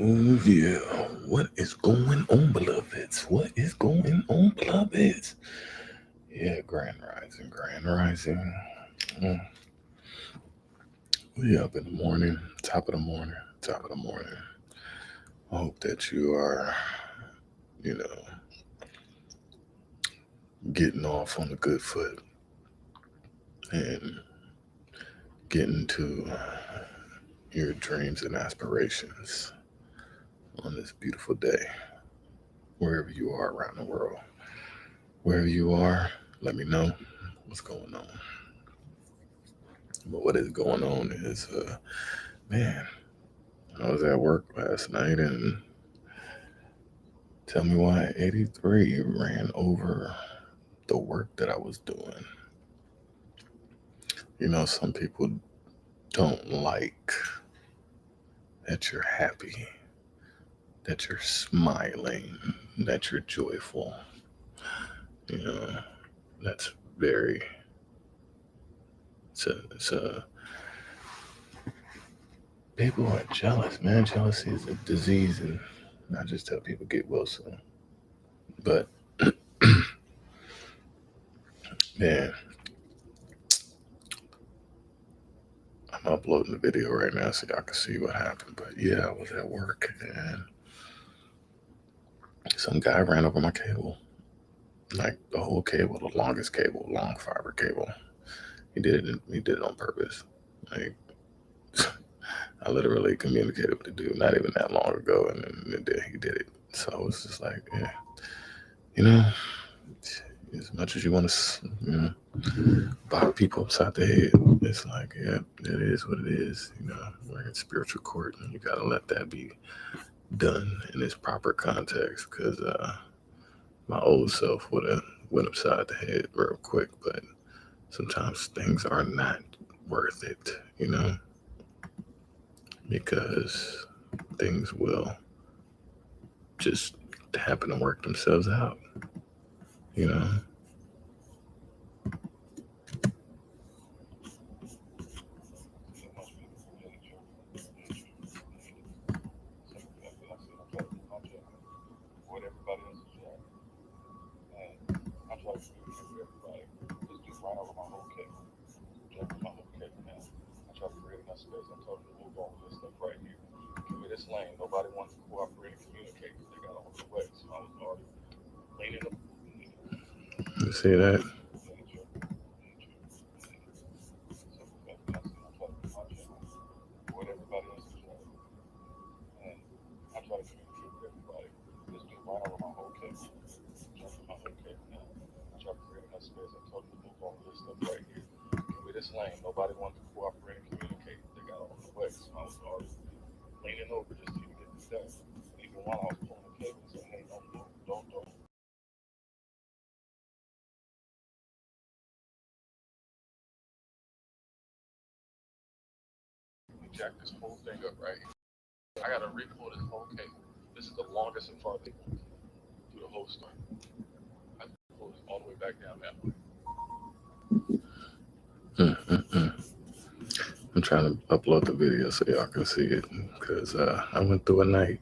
Oh, yeah. What is going on, beloveds? What is going on, beloveds? Yeah, grand rising, grand rising. Mm, We up in the morning, top of the morning, top of the morning. I hope that you are, you know, getting off on a good foot and getting to your dreams and aspirations on this beautiful day, wherever you are around the world. Wherever you are, let me know what's going on. But what is going on is, man, I was at work last night and tell me why 83 ran over the work that I was doing. Some people don't like that you're happy, that you're smiling, that you're joyful. You know, that's very, it's a, people are jealous, man. Jealousy is a disease, and I just tell people get well soon. But, man, I'm uploading the video right now so y'all can see what happened. But yeah, I was at work and some guy ran over my cable, like the whole cable, the longest cable, long fiber cable. He did it on purpose. Like I literally communicated with the dude not even that long ago, and then he did it. So it's just like, yeah, you know, as much as you want to, bop people upside the head, it's like, yeah, it is what it is. We're in spiritual court, and you gotta let that be done in its proper context. Because my old self would have went upside the head real quick, but sometimes things are not worth it, because things will just happen to work themselves out, you know. You see that? Mm-mm-mm. I'm trying to upload the video so y'all can see it because I went through a night.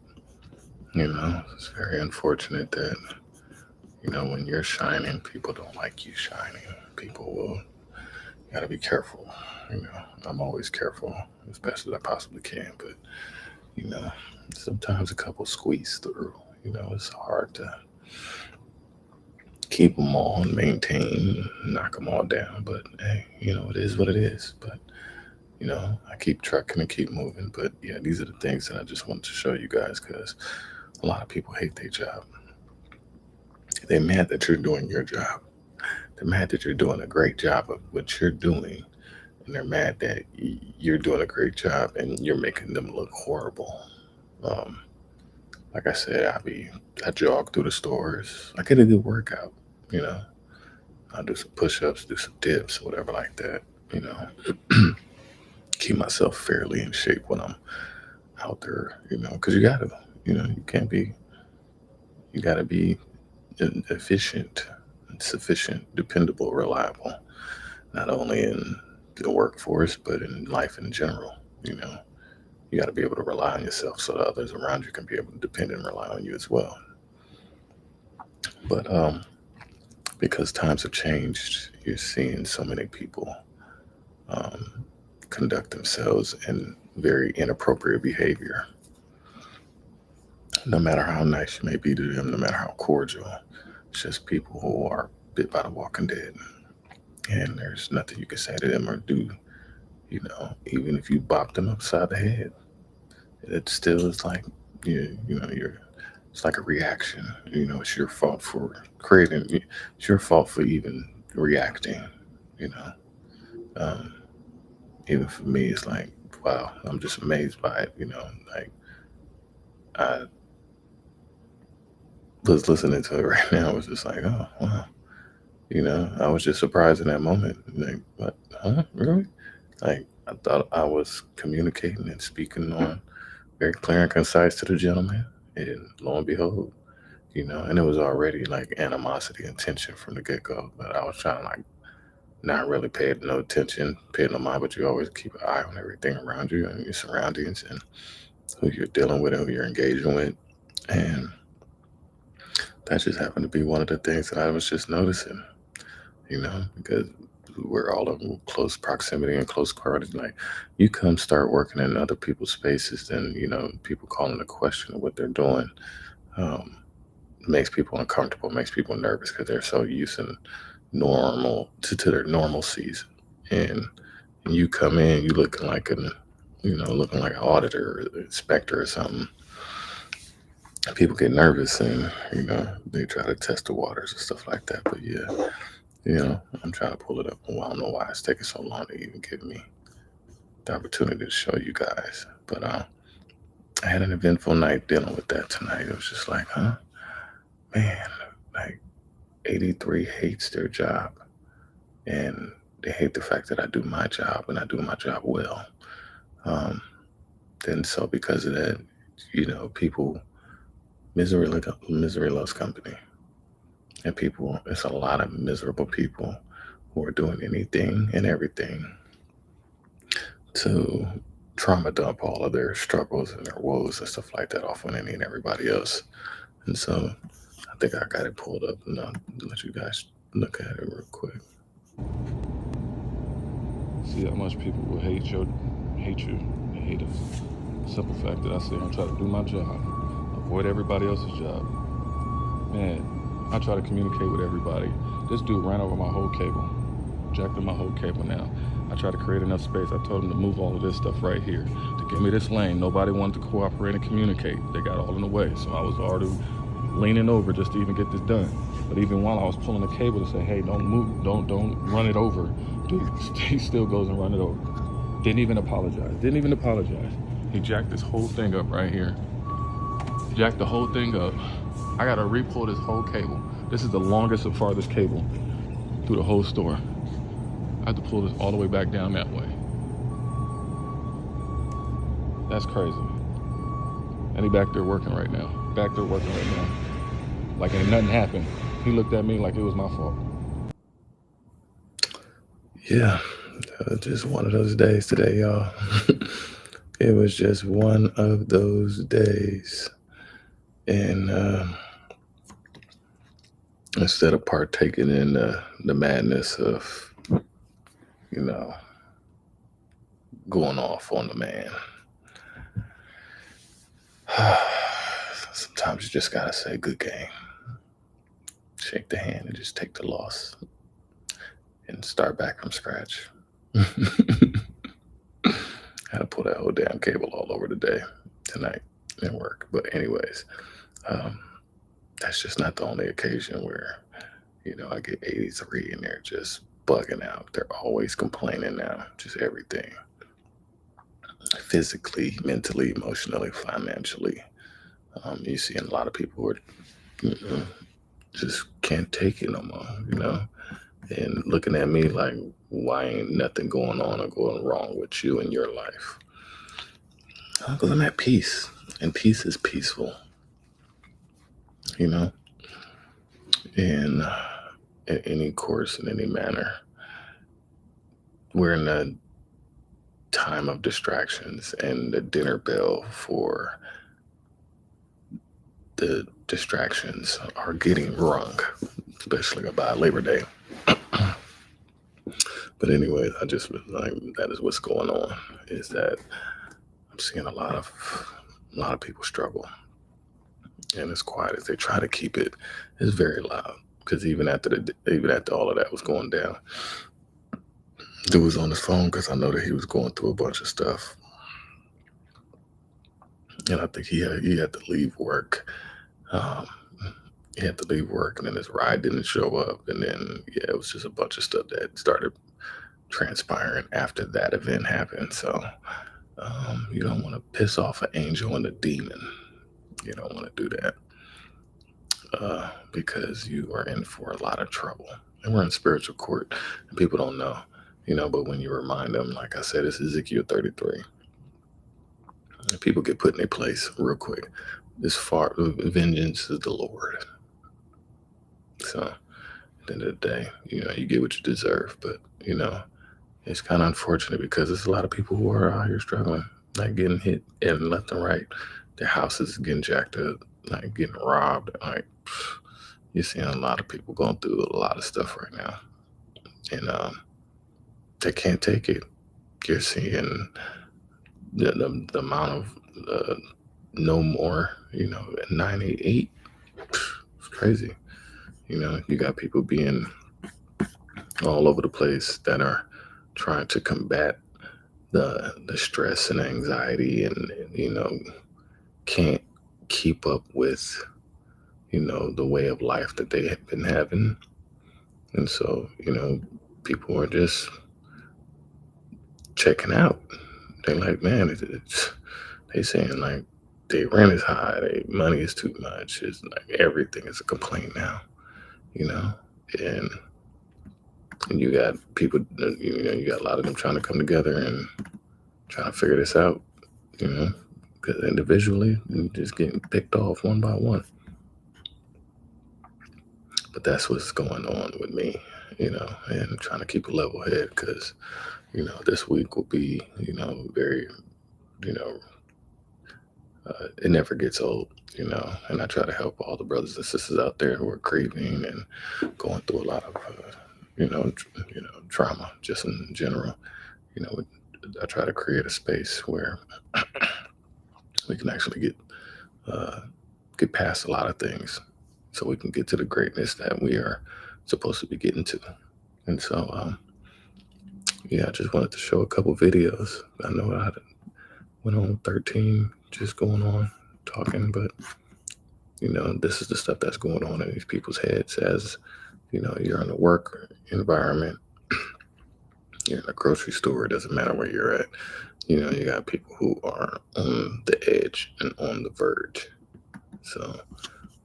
It's very unfortunate that when you're shining, people don't like you shining. People will. You gotta be careful. I'm always careful as best as I possibly can, but you know, sometimes a couple squeeze through. It's hard to keep them all and maintain, knock them all down. But hey, it is what it is. But I keep trucking and keep moving. But yeah, these are the things that I just wanted to show you guys because a lot of people hate their job. They're mad that you're doing your job. They're mad that you're doing a great job of what you're doing, and they're mad that you're doing a great job and you're making them look horrible. Um, like I said, I jog through the stores. I get a good workout. You know, I do some push-ups, do some dips, whatever like that. You know, keep myself fairly in shape when I'm out there. Because you gotta. You can't be. You gotta be efficient, sufficient, dependable, reliable. Not only in the workforce, but in life in general. You know, You got to be able to rely on yourself so that others around you can be able to depend and rely on you as well. But because times have changed, you're seeing so many people um, conduct themselves in very inappropriate behavior. No matter how nice you may be to them, no matter how cordial, it's just people who are bit by the walking dead. And there's nothing you can say to them or do, even if you bop them upside the head, it still is like, you're, it's like a reaction. It's your fault for creating, it's your fault for even reacting, you know. Even for me, it's like, wow, I'm just amazed by it. Like, I was listening to it right now. I was just like, oh, wow. I was just surprised in that moment. Like, what? Huh? Really? Like, I thought I was communicating and speaking on very clear and concise to the gentleman. And lo and behold, and it was already like animosity and tension from the get go. But I was trying to like not really pay no attention, pay no mind, but you always keep an eye on everything around you and your surroundings and who you're dealing with and who you're engaging with. And that just happened to be one of the things that I was just noticing, because we're all in close proximity and close quarters. Like, you come start working in other people's spaces, then, people calling the question of what they're doing um, makes people uncomfortable, makes people nervous because they're so used to normal to their normalcies. And you come in, you looking like an auditor or inspector or something. People get nervous and they try to test the waters and stuff like that. But yeah, I'm trying to pull it up. Well, I don't know why it's taking so long to even give me the opportunity to show you guys. But I had an eventful night dealing with that tonight. It was just like, huh, man, like 83 hates their job, and they hate the fact that I do my job and I do my job well. Um, then so because of that, people misery loves company, and people, it's a lot of miserable people who are doing anything and everything to trauma dump all of their struggles and their woes and stuff like that off on any and everybody else. And so I think I got it pulled up, and I'll let you guys look at it real quick. See how much people will hate you, and hate us. Simple fact that I sit here and try to do my job, avoid everybody else's job. Man, I try to communicate with everybody. This dude ran over my whole cable, jacked up my whole cable now. I tried to create enough space. I told him to move all of this stuff right here to give me this lane. Nobody wanted to cooperate and communicate. They got all in the way. So I was already leaning over just to even get this done. But even while I was pulling the cable to say, hey, don't move, don't run it over, dude, he still goes and run it over. Didn't even apologize. He jacked this whole thing up right here. Jacked the whole thing up. I gotta re-pull this whole cable. This is the longest and farthest cable through the whole store. I have to pull this all the way back down that way. That's crazy. And he back there working right now. Like ain't nothing happened. He looked at me like it was my fault. Yeah, just one of those days today, y'all. It was just one of those days. And instead of partaking in the madness of, going off on the man, sometimes you just gotta say good game, shake the hand, and just take the loss and start back from scratch. Had to pull that whole damn cable all over tonight at work. But anyways, um, that's just not the only occasion where I get 83 and they're just bugging out. They're always complaining now, just everything, physically, mentally, emotionally, financially. You see a lot of people who are just can't take it no more, and looking at me like, why ain't nothing going on or going wrong with you in your life? Because I'm at peace, and peace is peaceful, in any course, in any manner. We're in a time of distractions, and the dinner bell for the distractions are getting rung, especially by Labor Day. But anyways, I just was like, that is what's going on, is that I'm seeing a lot of people struggle, and as quiet as they try to keep it, it's very loud. Because even after all of that was going down, dude was on his phone because I know that he was going through a bunch of stuff, and I think he had to leave work. Um, he had to leave work, and then his ride didn't show up, and then it was just a bunch of stuff that started transpiring after that event happened. So you don't want to piss off an angel and a demon. You don't want to do that because you are in for a lot of trouble. And we're in spiritual court, and people don't know, but when you remind them, like I said, it's Ezekiel 33. And people get put in their place real quick. Vengeance is the Lord. So at the end of the day, you get what you deserve. But, it's kind of unfortunate because there's a lot of people who are out here struggling, like getting hit and left and right. Their houses getting jacked up, like getting robbed. Like, you're seeing a lot of people going through a lot of stuff right now. And they can't take it. You're seeing the amount of no more, 98. It's crazy. You got people being all over the place that are trying to combat the stress and anxiety, and can't keep up with the way of life that they have been having. And so people are just checking out. They're like, man, they saying like their rent is high, their money is too much. It's like everything is a complaint now, and you got people, you got a lot of them trying to come together and trying to figure this out, because individually, you're just getting picked off one by one. But that's what's going on with me, and trying to keep a level head, because, this week will be, very, it never gets old, and I try to help all the brothers and sisters out there who are grieving and going through a lot of, trauma just in general. I try to create a space where we can actually get past a lot of things, so we can get to the greatness that we are supposed to be getting to. And so, I just wanted to show a couple videos. I know I went on 13, just going on talking, but this is the stuff that's going on in these people's heads as you're in a work environment, you're in a grocery store, it doesn't matter where you're at. You got people who are on the edge and on the verge. So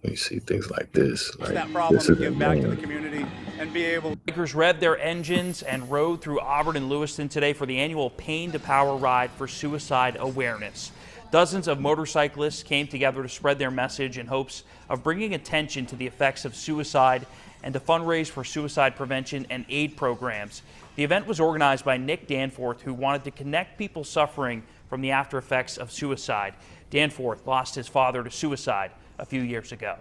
when you see things like this, like that problem, this is give back to the community and be able. Bikers revved their engines and rode through Auburn and Lewiston today for the annual Pain to Power ride for suicide awareness. Dozens of motorcyclists came together to spread their message in hopes of bringing attention to the effects of suicide and to fundraise for suicide prevention and aid programs. The event was organized by Nick Danforth, who wanted to connect people suffering from the after effects of suicide. Danforth lost his father to suicide a few years ago.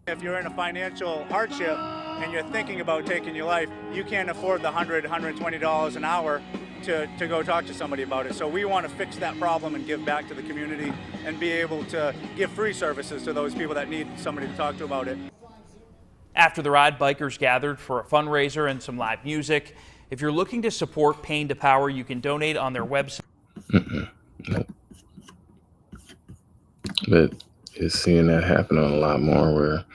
If you're in a financial hardship and you're thinking about taking your life, you can't afford the $100, $120 an hour to go talk to somebody about it. So we want to fix that problem and give back to the community and be able to give free services to those people that need somebody to talk to about it. After the ride, bikers gathered for a fundraiser and some live music. If you're looking to support Pain to Power, you can donate on their website. Nope. But it's seeing that happen on a lot more where,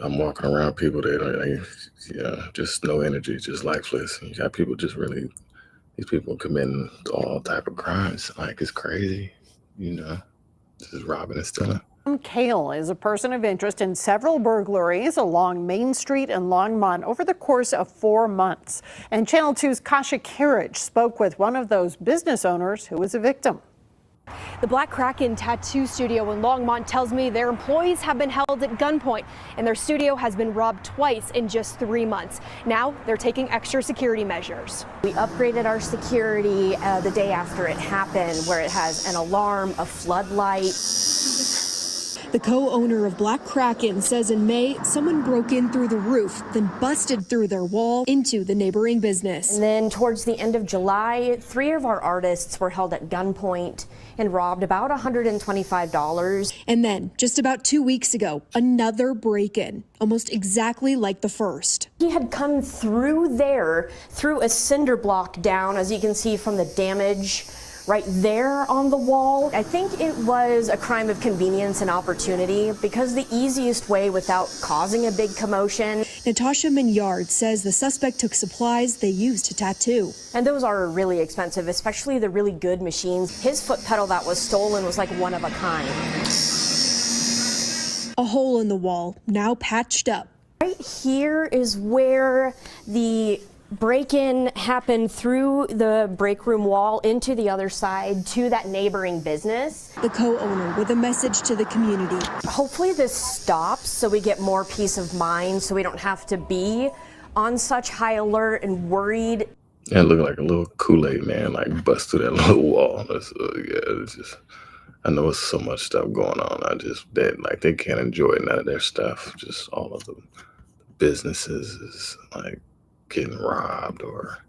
I'm walking around people that are just no energy, just lifeless. And you got people these people committing all type of crimes. Like, it's crazy, just robbing and stealing. Kale is a person of interest in several burglaries along Main Street in Longmont over the course of 4 months. And Channel 2's Kasha Carriage spoke with one of those business owners who was a victim. The Black Kraken tattoo studio in Longmont tells me their employees have been held at gunpoint and their studio has been robbed twice in just 3 months. Now they're taking extra security measures. We upgraded our security the day after it happened, where it has an alarm, a floodlight. The co-owner of Black Kraken says in May, someone broke in through the roof, then busted through their wall into the neighboring business. And then towards the end of July, 3 of our artists were held at gunpoint and robbed about $125. And then, just about 2 weeks ago, another break-in, almost exactly like the first. He had come through there, through a cinder block down, as you can see from the damage right there on the wall. I think it was a crime of convenience and opportunity because the easiest way without causing a big commotion. Natasha Minyard says the suspect took supplies they used to tattoo. And those are really expensive, especially the really good machines. His foot pedal that was stolen was like one of a kind. A hole in the wall, now patched up. Right here is where the break-in happened through the break room wall into the other side to that neighboring business. The co-owner with a message to the community. Hopefully this stops so we get more peace of mind, so we don't have to be on such high alert and worried. It looked like a little Kool-Aid man, like bust through that little wall. It's just, I know it's so much stuff going on. They can't enjoy none of their stuff. Just all of the businesses is like getting robbed, or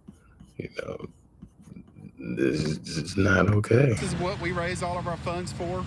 this is not okay. This is what we raise all of our funds for.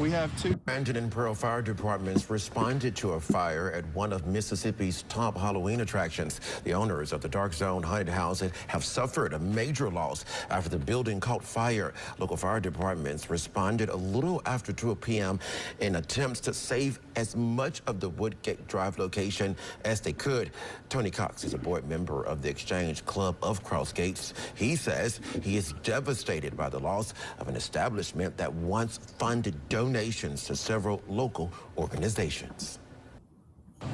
We have two. Brandon and Pearl fire departments responded to a fire at one of Mississippi's top Halloween attractions. The owners of the Dark Zone Haunted House have suffered a major loss after the building caught fire. Local fire departments responded a little after 2 p.m. in attempts to save as much of the Woodgate Drive location as they could. Tony Cox is a board member of the Exchange Club of Crossgates. He says he is devastated by the loss of an establishment that once funded donations to several local organizations.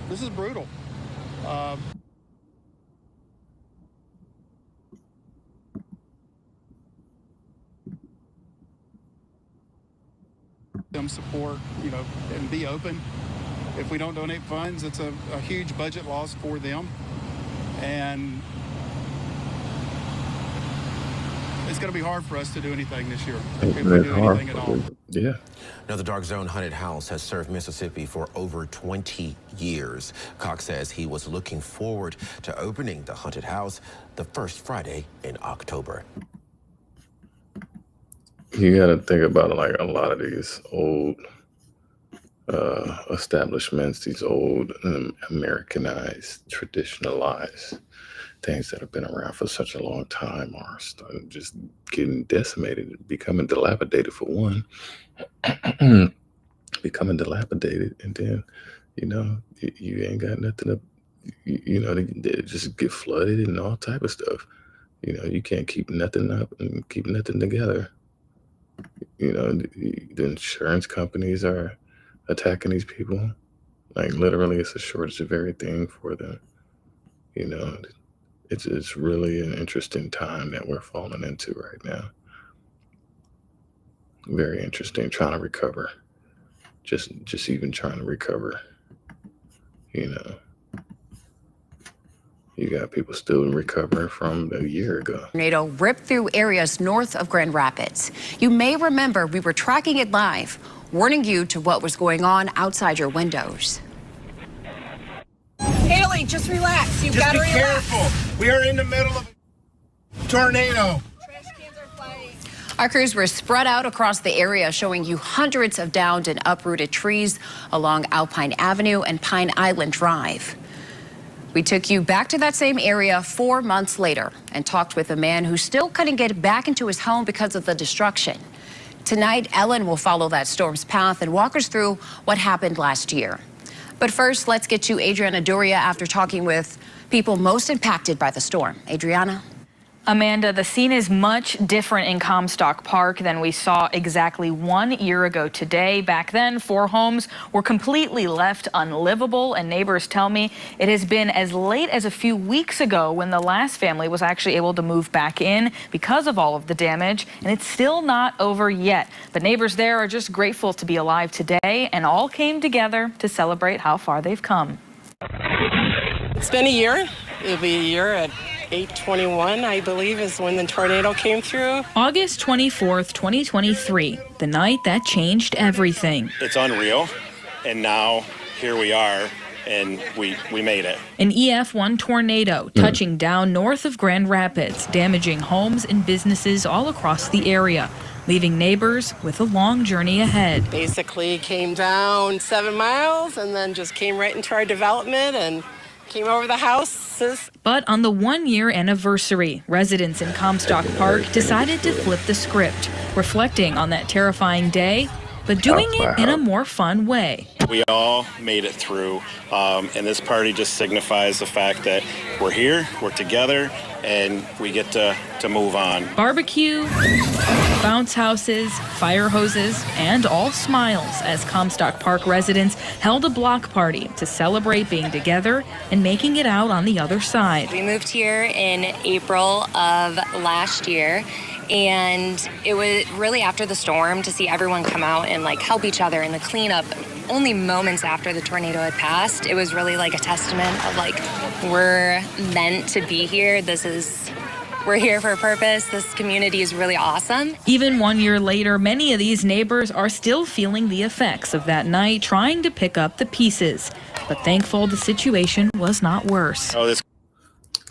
This is brutal. Them support, and be open. If we don't donate funds, it's a huge budget loss for them. And it's going to be hard for us to do anything this year, if we do anything at all. Yeah. Now, the Dark Zone Haunted House has served Mississippi for over 20 years. Cox says he was looking forward to opening the haunted house the first Friday in October. You got to think about it, like a lot of these old establishments, these old Americanized, traditionalized things that have been around for such a long time are just getting decimated, becoming dilapidated for one, becoming dilapidated, and then, you ain't got nothing they just get flooded and all type of stuff. You can't keep nothing up and keep nothing together. The insurance companies are attacking these people. Like, literally, it's a shortage of everything for them. It's really an interesting time that we're falling into right now. Very interesting, trying to recover. Just even trying to recover. You got people still recovering from a year ago. Tornado ripped through areas north of Grand Rapids. You may remember we were tracking it live, warning you to what was going on outside your windows. Haley, just relax. You've got to relax. Just be careful. We are in the middle of a tornado. Trash cans are flying. Our crews were spread out across the area, showing you hundreds of downed and uprooted trees along Alpine Avenue and Pine Island Drive. We took you back to that same area 4 months later and talked with a man who still couldn't get back into his home because of the destruction. Tonight, Ellen will follow that storm's path and walk us through what happened last year. But first, let's get to Adriana Doria after talking with people most impacted by the storm. Adriana? Amanda, the scene is much different in Comstock Park than we saw exactly 1 year ago today. Back then, 4 homes were completely left unlivable, and neighbors tell me it has been as late as a few weeks ago when the last family was actually able to move back in because of all of the damage, and it's still not over yet. But neighbors there are just grateful to be alive today and all came together to celebrate how far they've come. It's been a year. It'll be a year at 8/21, I believe, is when the tornado came through. August 24th, 2023, the night that changed everything. It's unreal, and now here we are, and we made it. An EF1 tornado touching down north of Grand Rapids, damaging homes and businesses all across the area, leaving neighbors with a long journey ahead. Basically came down 7 miles and then just came right into our development and came over the houses. But on the 1-year anniversary, residents in Comstock Park decided to flip the script, reflecting on that terrifying day, but doing it in a more fun way. We all made it through, and this party just signifies the fact that we're here, we're together, and we get to move on. Barbecue, bounce houses, fire hoses, and all smiles as Comstock Park residents held a block party to celebrate being together and making it out on the other side. We moved here in April of last year, and it was really after the storm to see everyone come out and help each other in the cleanup. Only moments after the tornado had passed, it was really like a testament of we're meant to be here. We're here for a purpose. This community is really awesome. Even 1 year later, many of these neighbors are still feeling the effects of that night, trying to pick up the pieces. But thankful the situation was not worse.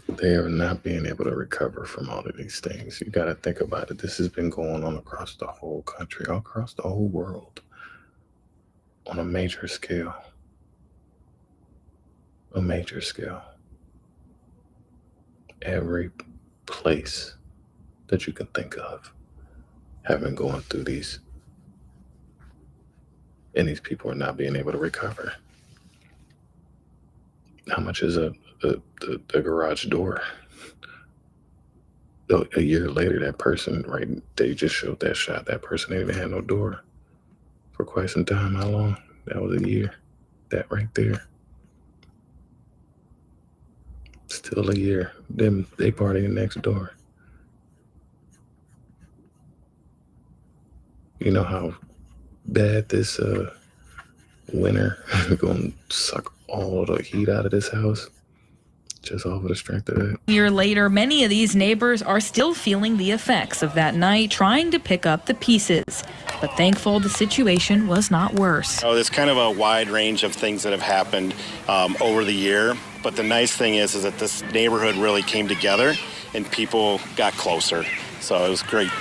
They are not being able to recover from all of these things. You got to think about it. This has been going on across the whole country, across the whole world, on a major scale. A major scale. Every place that you can think of have been going through these, and these people are not being able to recover. How much is the garage door? A year later, that person, they just showed that shot. That person didn't even have no door for quite some time. How long? That was a year. That right there. Still a year. Them, they partying next door. You know how bad this winter gonna suck all the heat out of this house? Just off of the strength of it. A year later, many of these neighbors are still feeling the effects of that night, trying to pick up the pieces. But thankful the situation was not worse. There's kind of a wide range of things that have happened over the year. But the nice thing is that this neighborhood really came together and people got closer. So it was great.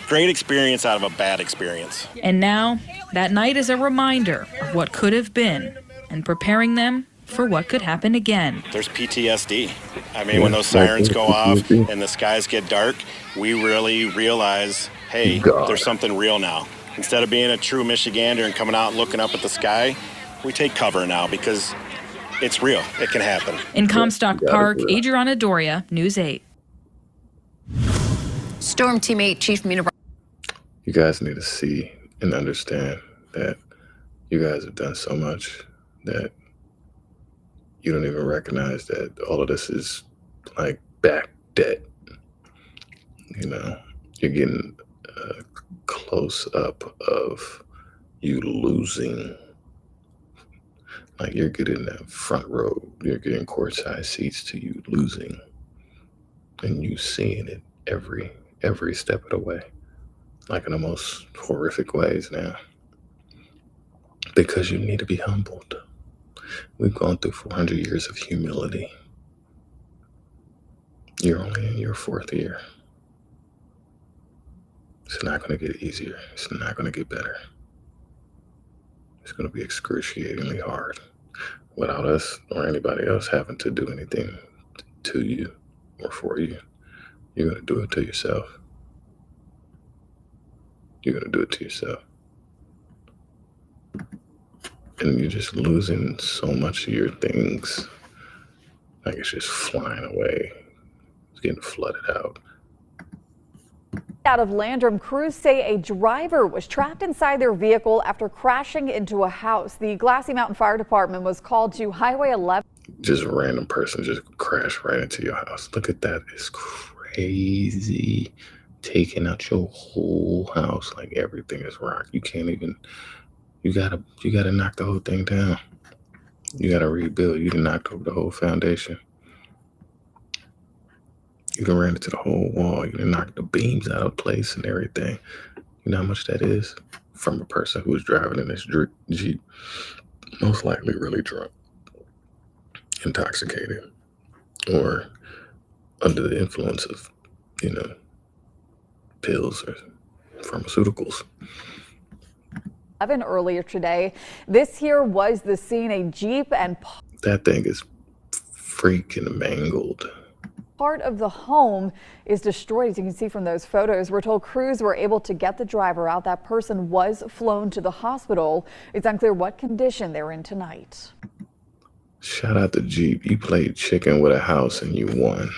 Great experience out of a bad experience. And now, that night is a reminder of what could have been and preparing them for what could happen again. There's PTSD. I mean, when those sirens go off and the skies get dark, we really realize, hey, there's something real now. Instead of being a true Michigander and coming out and looking up at the sky, we take cover now because it's real. It can happen. In Comstock Park, Adriana Doria, News 8. Storm Teammate Chief Municipal. You guys need to see and understand that you guys have done so much that you don't even recognize that all of this is back debt. You're getting a close up of you losing. You're getting that front row, you're getting courtside seats to you losing, and you seeing it every step of the way, in the most horrific ways now, because you need to be humbled. We've gone through 400 years of humility. You're only in your 4th year. It's not going to get easier. It's not going to get better. It's going to be excruciatingly hard without us or anybody else having to do anything to you or for you. You're going to do it to yourself. You're going to do it to yourself. And you're just losing so much of your things. It's just flying away. It's getting flooded out. Out of Landrum, crews say a driver was trapped inside their vehicle after crashing into a house. The Glassy Mountain Fire Department was called to Highway 11. Just a random person just crashed right into your house. Look at that. It's crazy. Taking out your whole house like everything is rock. You can't even, you gotta knock the whole thing down. You gotta rebuild. You done knocked over the whole foundation. You done ran into the whole wall. You done knocked the beams out of place and everything. You know how much that is? From a person who was driving in this Jeep, most likely really drunk, intoxicated, or under the influence of, pills or pharmaceuticals. Earlier today, this here was the scene. A Jeep and That thing is freaking mangled. part of the home is destroyed. As you can see from those photos, we're told crews were able to get the driver out. That person was flown to the hospital. It's unclear what condition they're in tonight. Shout out to Jeep. You played chicken with a house and you won.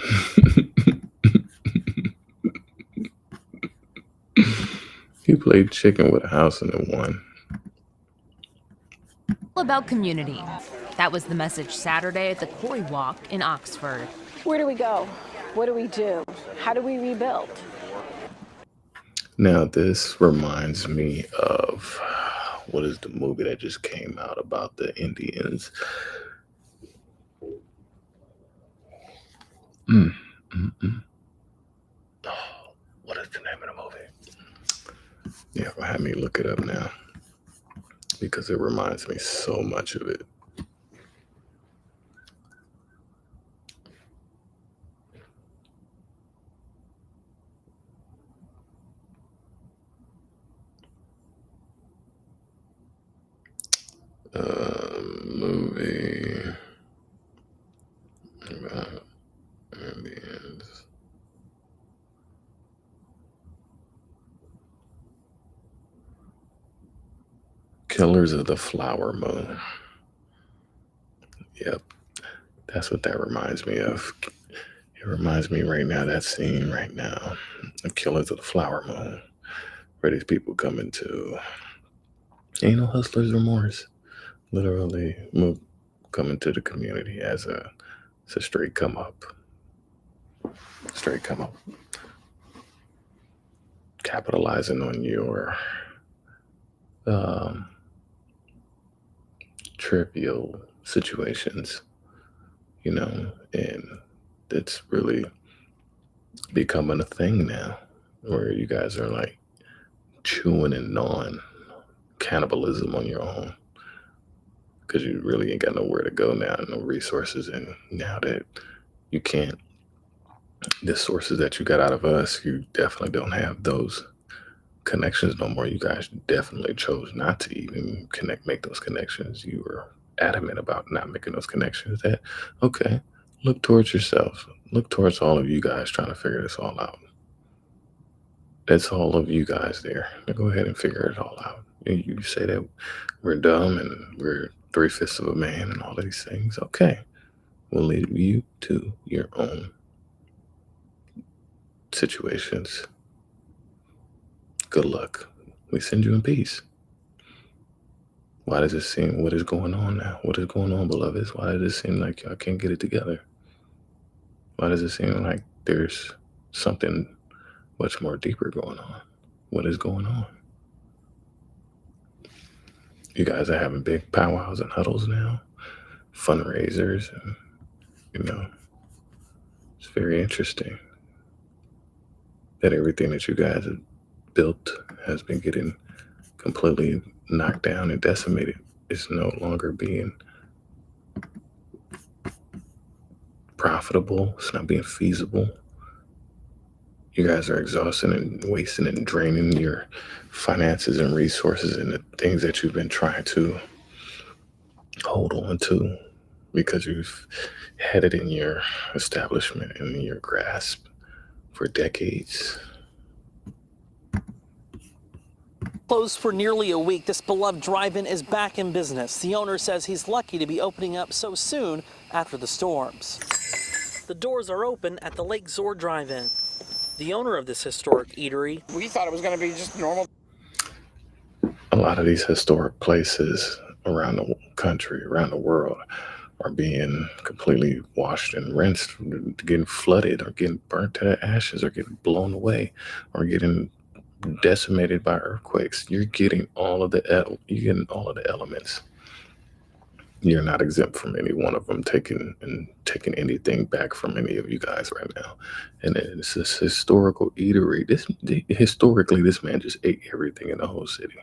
You played chicken with a house and it won. About community. That was the message Saturday at the Corey Walk in Oxford. Where do we go? What do we do? How do we rebuild? Now, this reminds me of, what is the movie that just came out about the Indians? Oh, what is the name of the movie? Yeah, have me look it up now because it reminds me so much of it. Movie about Indians. Killers of the Flower Moon. Yep, that's what that reminds me of. It reminds me right now, that scene right now, of Killers of the Flower Moon, where these people come into, ain't no hustler's remorse. Literally come into the community as it's a straight come up. Straight come up. Capitalizing on your trivial situations, and it's really becoming a thing now where you guys are like chewing and gnawing cannibalism on your own because you really ain't got nowhere to go now, no resources. And now that you can't, the sources that you got out of us, you definitely don't have those connections no more. You guys definitely chose not to even make those connections. You were adamant about not making those connections. That, okay, look towards yourself. Look towards all of you guys trying to figure this all out. That's all of you guys there. Now go ahead and figure it all out. You say that we're dumb and we're 3/5 of a man and all of these things. Okay, we'll leave you to your own situations. Good luck. We send you in peace. Why does it seem, what is going on now? What is going on, beloveds? Why does it seem like y'all can't get it together? Why does it seem like there's something much more deeper going on? What is going on? You guys are having big powwows and huddles now, fundraisers, and, it's very interesting that everything that you guys have built has been getting completely knocked down and decimated. It's no longer being profitable. It's not being feasible. You guys are exhausting and wasting and draining your finances and resources and the things that you've been trying to hold on to because you've had it in your establishment and in your grasp for decades. Closed for nearly a week, this beloved drive-in is back in business. The owner says he's lucky to be opening up so soon after the storms. The doors are open at the Lake Zor Drive-In. the owner of this historic eatery. We thought it was going to be just normal. A lot of these historic places around the country, around the world, are being completely washed and rinsed, getting flooded or getting burnt to the ashes or getting blown away or getting decimated by earthquakes. You're getting all of the elements. You're not exempt from any one of them taking anything back from any of you guys right now. And it's this historical eatery. Historically, this man just ate everything in the whole city.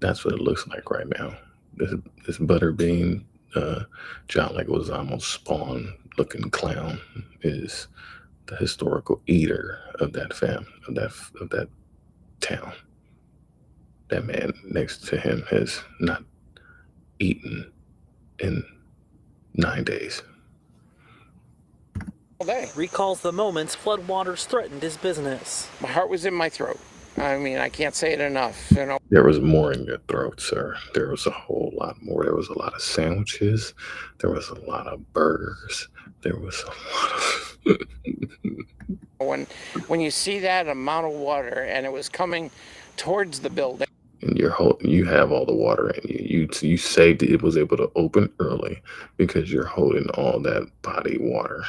That's what it looks like right now. This Butterbean, John Leguizamo's Spawn looking clown is the historical eater of that of that town. That man next to him has not eaten in 9 days. All day. Recalls the moments floodwaters threatened his business. My heart was in my throat. I mean, I can't say it enough. You know, There was more in your throat, sir. There was a whole lot more. There was a lot of sandwiches. There was a lot of burgers. There was a lot of when you see that amount of water and it was coming towards the building. And you have all the water in you. You saved it. It was able to open early because you're holding all that body water.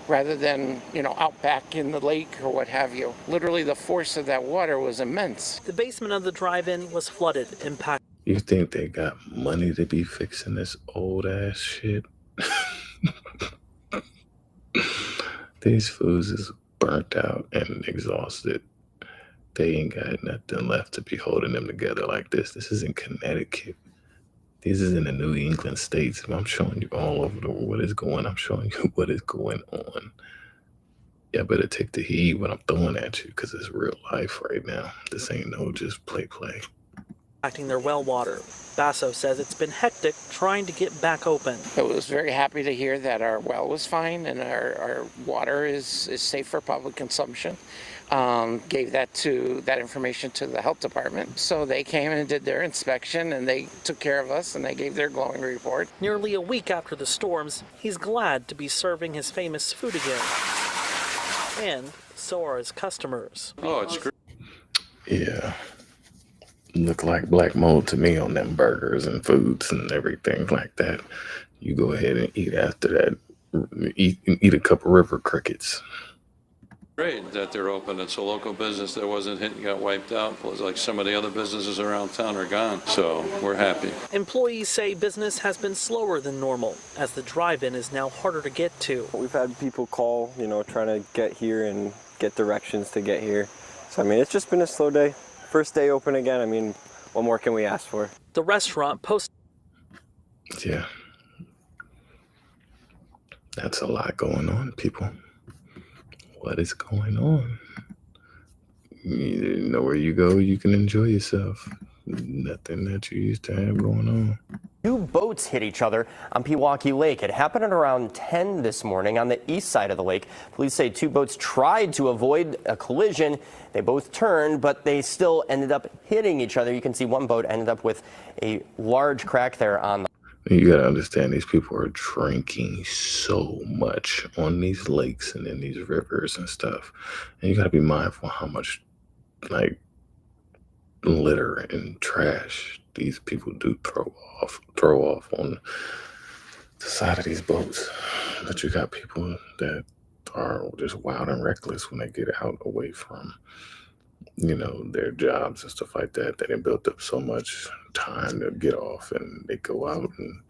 Rather than, out back in the lake or what have you. Literally, the force of that water was immense. The basement of the drive-in was flooded, impacted. You think they got money to be fixing this old ass shit? These fools is burnt out and exhausted. They ain't got nothing left to be holding them together like this. This is in Connecticut. This is in the New England states. I'm showing you all over what is going. I'm showing you what is going on. Yeah, better take the heat when I'm throwing at you because it's real life right now. This ain't no just play. Impacting their well water. Basso says it's been hectic trying to get back open. I was very happy to hear that our well was fine and our water is safe for public consumption. Gave that information to the health department. So they came and did their inspection and they took care of us and they gave their glowing report. Nearly a week after the storms, he's glad to be serving his famous food again. And so are his customers. Oh, it's great. Yeah. Look like black mold to me on them burgers and foods and everything like that. You go ahead and eat after that. Eat a couple river crickets. Great that they're open. It's a local business that wasn't hit and got wiped out. It was like some of the other businesses around town are gone. So we're happy. Employees say business has been slower than normal as the drive-in is now harder to get to. We've had people call, trying to get here and get directions to get here. So, it's just been a slow day. First day open again. What more can we ask for? The restaurant posted. Yeah. That's a lot going on, people. What is going on? You know where you go, you can enjoy yourself. Nothing that you used to have going on. Two boats hit each other on Pewaukee Lake. It happened at around 10 this morning on the east side of the lake. Police say two boats tried to avoid a collision. They both turned, but they still ended up hitting each other. You can see one boat ended up with a large crack there on the. You gotta understand, these people are drinking so much on these lakes and in these rivers and stuff. And you gotta be mindful how much, litter and trash these people do throw off on the side of these boats. But you got people that are just wild and reckless when they get out away from, their jobs and stuff like that. They done built up so much time to get off and they go out and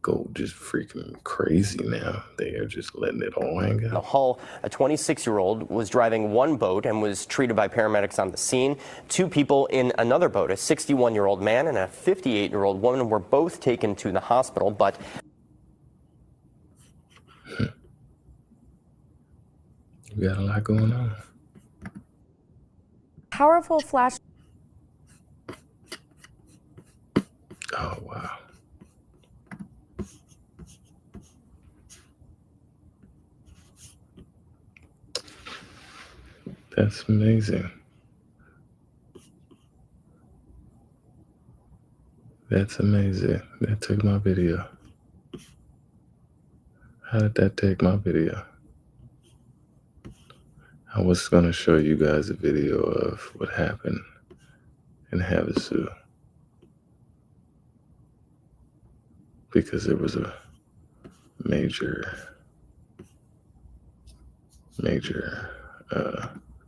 go just freaking crazy now. They are just letting it all hang out. The Hull, a 26-year-old was driving one boat and was treated by paramedics on the scene. Two people in another boat, a 61-year-old man and a 58-year-old woman, were both taken to the hospital, but You got a lot going on. Powerful flash. Oh, wow. That's amazing. That's amazing. That took my video. How did that take my video? I was going to show you guys a video of what happened in Havasu, because it was a major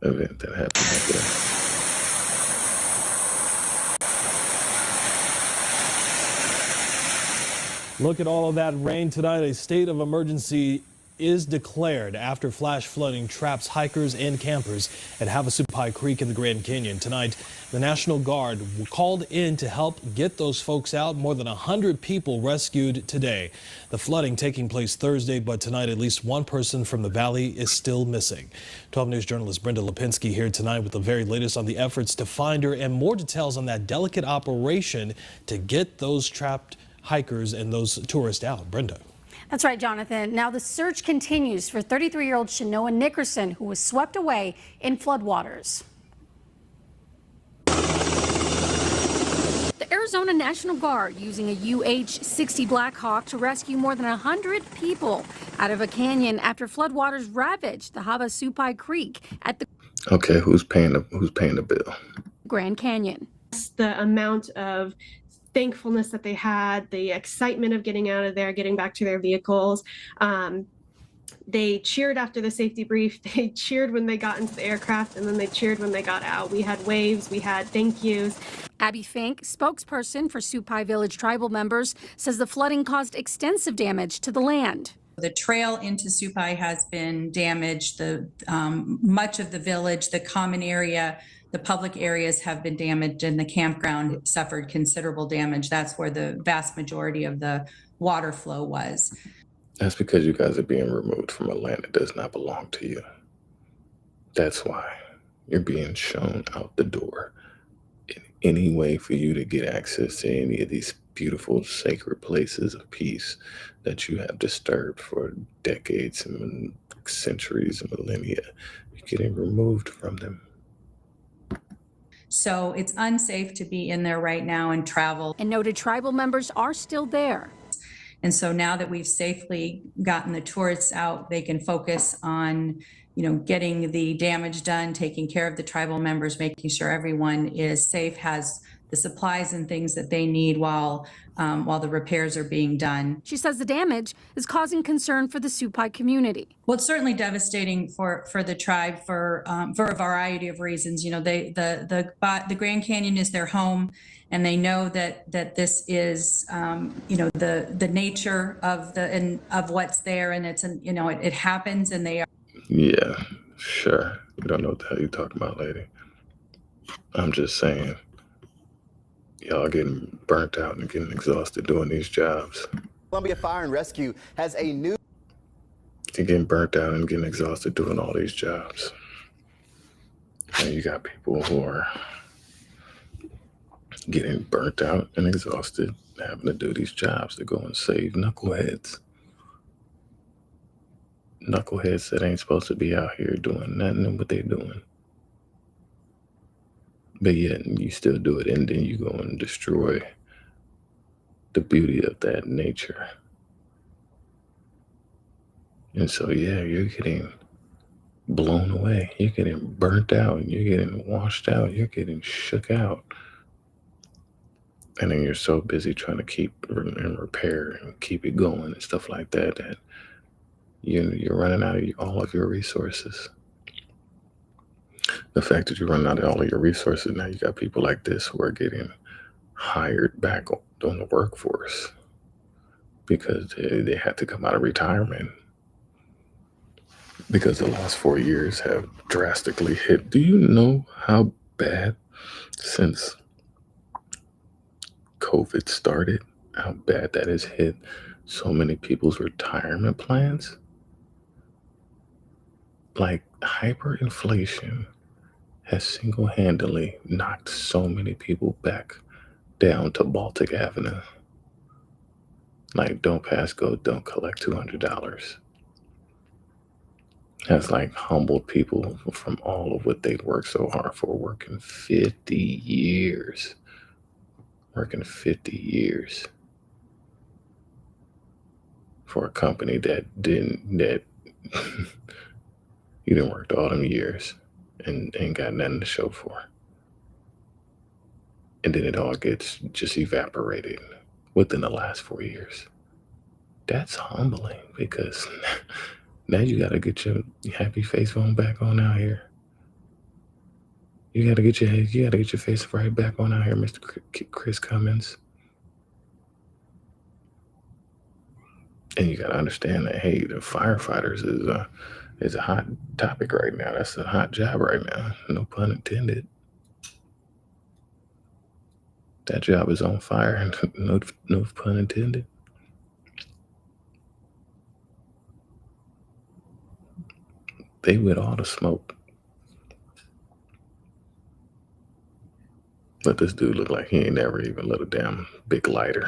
event that happened up there. Look at all of that rain tonight. A state of emergency is declared after flash flooding traps hikers and campers at Havasupai Creek in the Grand Canyon. Tonight, the National Guard called in to help get those folks out. More than 100 people rescued today. The flooding taking place Thursday, but tonight at least one person from the valley is still missing. 12 News journalist Brenda Lipinski here tonight with the very latest on the efforts to find her and more details on that delicate operation to get those trapped hikers and those tourists out. Brenda. That's right, Jonathan. Now the search continues for 33-year-old Shanoa Nickerson, who was swept away in floodwaters. The Arizona National Guard using a UH-60 Black Hawk to rescue more than 100 people out of a canyon after floodwaters ravaged the Havasupai Creek at the Okay, who's paying the bill? Grand Canyon. The amount of thankfulness that they had, the excitement of getting out of there, getting back to their vehicles. They cheered after the safety brief. They cheered when they got into the aircraft, and then they cheered when they got out. We had waves, we had thank yous. Abby Fink, spokesperson for Supai Village tribal members, says the flooding caused extensive damage to the land. The trail into Supai has been damaged. Much of the village, the common area, the public areas have been damaged, and the campground suffered considerable damage. That's where the vast majority of the water flow was. That's because you guys are being removed from a land that does not belong to you. That's why you're being shown out the door in any way for you to get access to any of these beautiful sacred places of peace that you have disturbed for decades and centuries and millennia. You're getting removed from them. So it's unsafe to be in there right now and travel. And noted tribal members are still there. And so now that we've safely gotten the tourists out, they can focus on, getting the damage done, taking care of the tribal members, making sure everyone is safe, has the supplies and things that they need while the repairs are being done. She says the damage is causing concern for the Supai community. Well, it's certainly devastating for the tribe for a variety of reasons. The Grand Canyon is their home, and they know that this is the nature of what's there, and it happens, and they are. Yeah, sure. You don't know what the hell you're talking about, lady. I'm just saying, y'all getting burnt out and getting exhausted doing these jobs. Columbia Fire and Rescue has a new... You're getting burnt out and getting exhausted doing all these jobs. And you got people who are getting burnt out and exhausted having to do these jobs to go and save knuckleheads. Knuckleheads that ain't supposed to be out here doing nothing and what they doing. But yet you still do it, and then you go and destroy the beauty of that nature. And so, yeah, you're getting blown away. You're getting burnt out. You're getting washed out. You're getting shook out. And then you're so busy trying to keep and repair and keep it going and stuff like that, that you're running out of all of your resources. The fact that you're running out of all of your resources, now you got people like this who are getting hired back on the workforce because they had to come out of retirement because the last 4 years have drastically hit. Do you know how bad since COVID started, how bad that has hit so many people's retirement plans? Like, hyperinflation has single-handedly knocked so many people back down to Baltic Avenue. Like, don't pass go, don't collect $200. Has like humbled people from all of what they'd worked so hard for, working 50 years. Working 50 years for a company that You done worked all them years and ain't got nothing to show for. And then it all gets just evaporated within the last 4 years. That's humbling because now you got to get your happy face on back on out here. You got to get your face right back on out here, Mr. Chris Cummins. And you got to understand that, hey, the firefighters is a hot topic right now. That's a hot job right now. No pun intended. That job is on fire. No pun intended. They with all the smoke. But this dude look like he ain't never even lit a damn big lighter.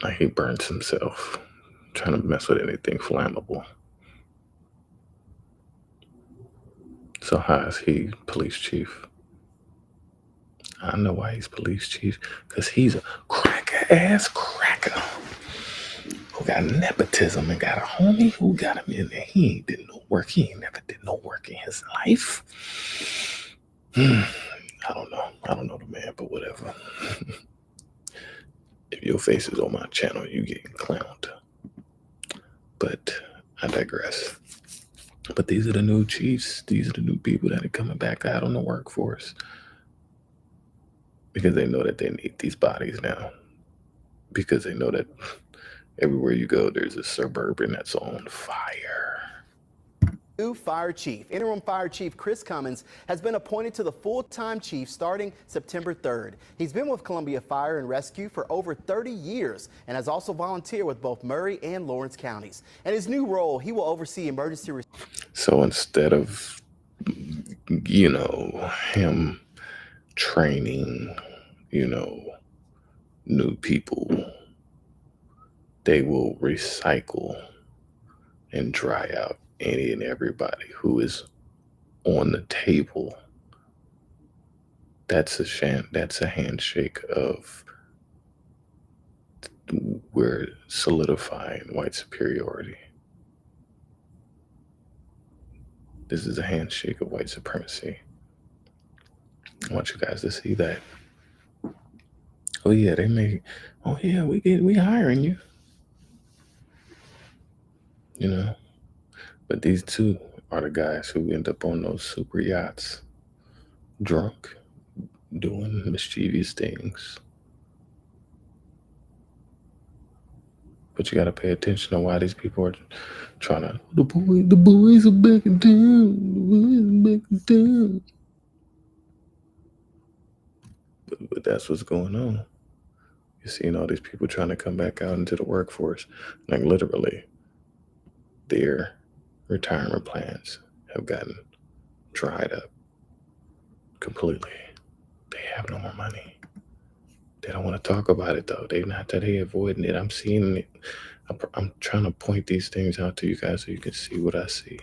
Like he burns himself trying to mess with anything flammable. So how is he police chief? I know why he's police chief. Because he's a cracker who got nepotism and got a homie who got him in there. He ain't did no work. He ain't never did no work in his life. I don't know the man, but whatever. If your face is on my channel, you getting clowned. But I digress. But these are the new chiefs. These are the new people that are coming back out on the workforce. Because they know that they need these bodies now. Because they know that everywhere you go, there's a suburban that's on fire. New fire chief, interim fire chief Chris Cummins, has been appointed to the full-time chief starting September 3rd. He's been with Columbia Fire and Rescue for over 30 years and has also volunteered with both Murray and Lawrence counties. In his new role, he will oversee emergency response. So instead of, him training, new people, they will recycle and dry out any and everybody who is on the table. That's a handshake of we're solidifying white superiority. This is a handshake of white supremacy. I want you guys to see that. Oh yeah, we hiring you. But these two are the guys who end up on those super yachts, drunk, doing mischievous things. But you got to pay attention to why these people are trying to, the boys are back in town. But that's what's going on. You're seeing all these people trying to come back out into the workforce. Like literally, their retirement plans have gotten dried up completely. They have no more money. They don't want to talk about it though. They avoiding it. I'm seeing it. I'm trying to point these things out to you guys so you can see what I see.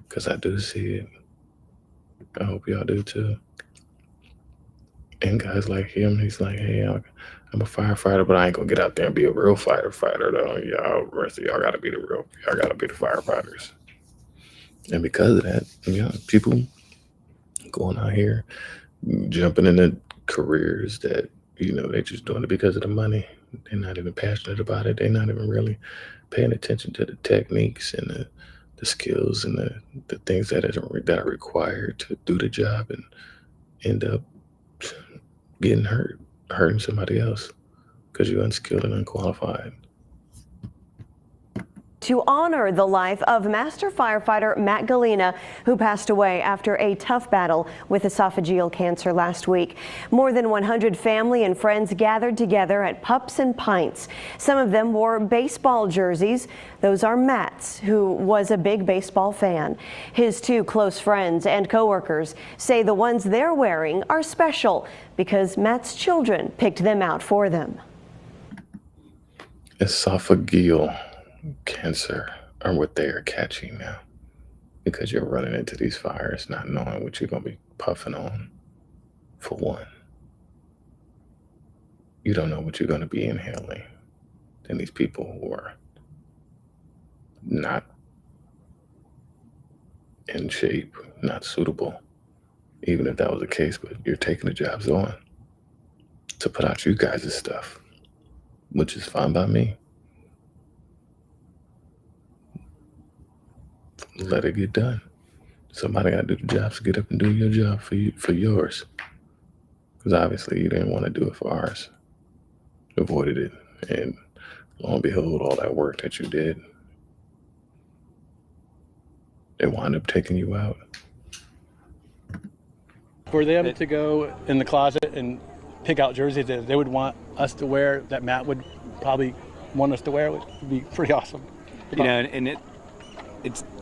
Because I do see it. I hope y'all do too. And guys like him, he's like, hey, I'm a firefighter, but I ain't gonna get out there and be a real firefighter though. Y'all, rest of y'all gotta be y'all gotta be the firefighters. And because of that, people going out here, jumping into careers that, they just doing it because of the money. They're not even passionate about it. They're not even really paying attention to the techniques and the skills and the things that are required to do the job, and end up getting hurting somebody else because you're unskilled and unqualified. To honor the life of master firefighter Matt Galena, who passed away after a tough battle with esophageal cancer last week. More than 100 family and friends gathered together at Pups and Pints. Some of them wore baseball jerseys. Those are Matt's, who was a big baseball fan. His two close friends and coworkers say the ones they're wearing are special because Matt's children picked them out for them. Esophageal cancer are what they are catching now, because you're running into these fires not knowing what you're going to be puffing on. For one, you don't know what you're going to be inhaling. And these people who are not in shape, not suitable, even if that was the case, but you're taking the jobs on to put out you guys' stuff, which is fine by me. Let it get done. Somebody got to do the jobs, get up and do your job for yours. Because obviously you didn't want to do it for ours. Avoided it. And lo and behold, all that work that you did, it wound up taking you out. For them to go in the closet and pick out jerseys that they would want us to wear, that Matt would probably want us to wear, would be pretty awesome. You know, and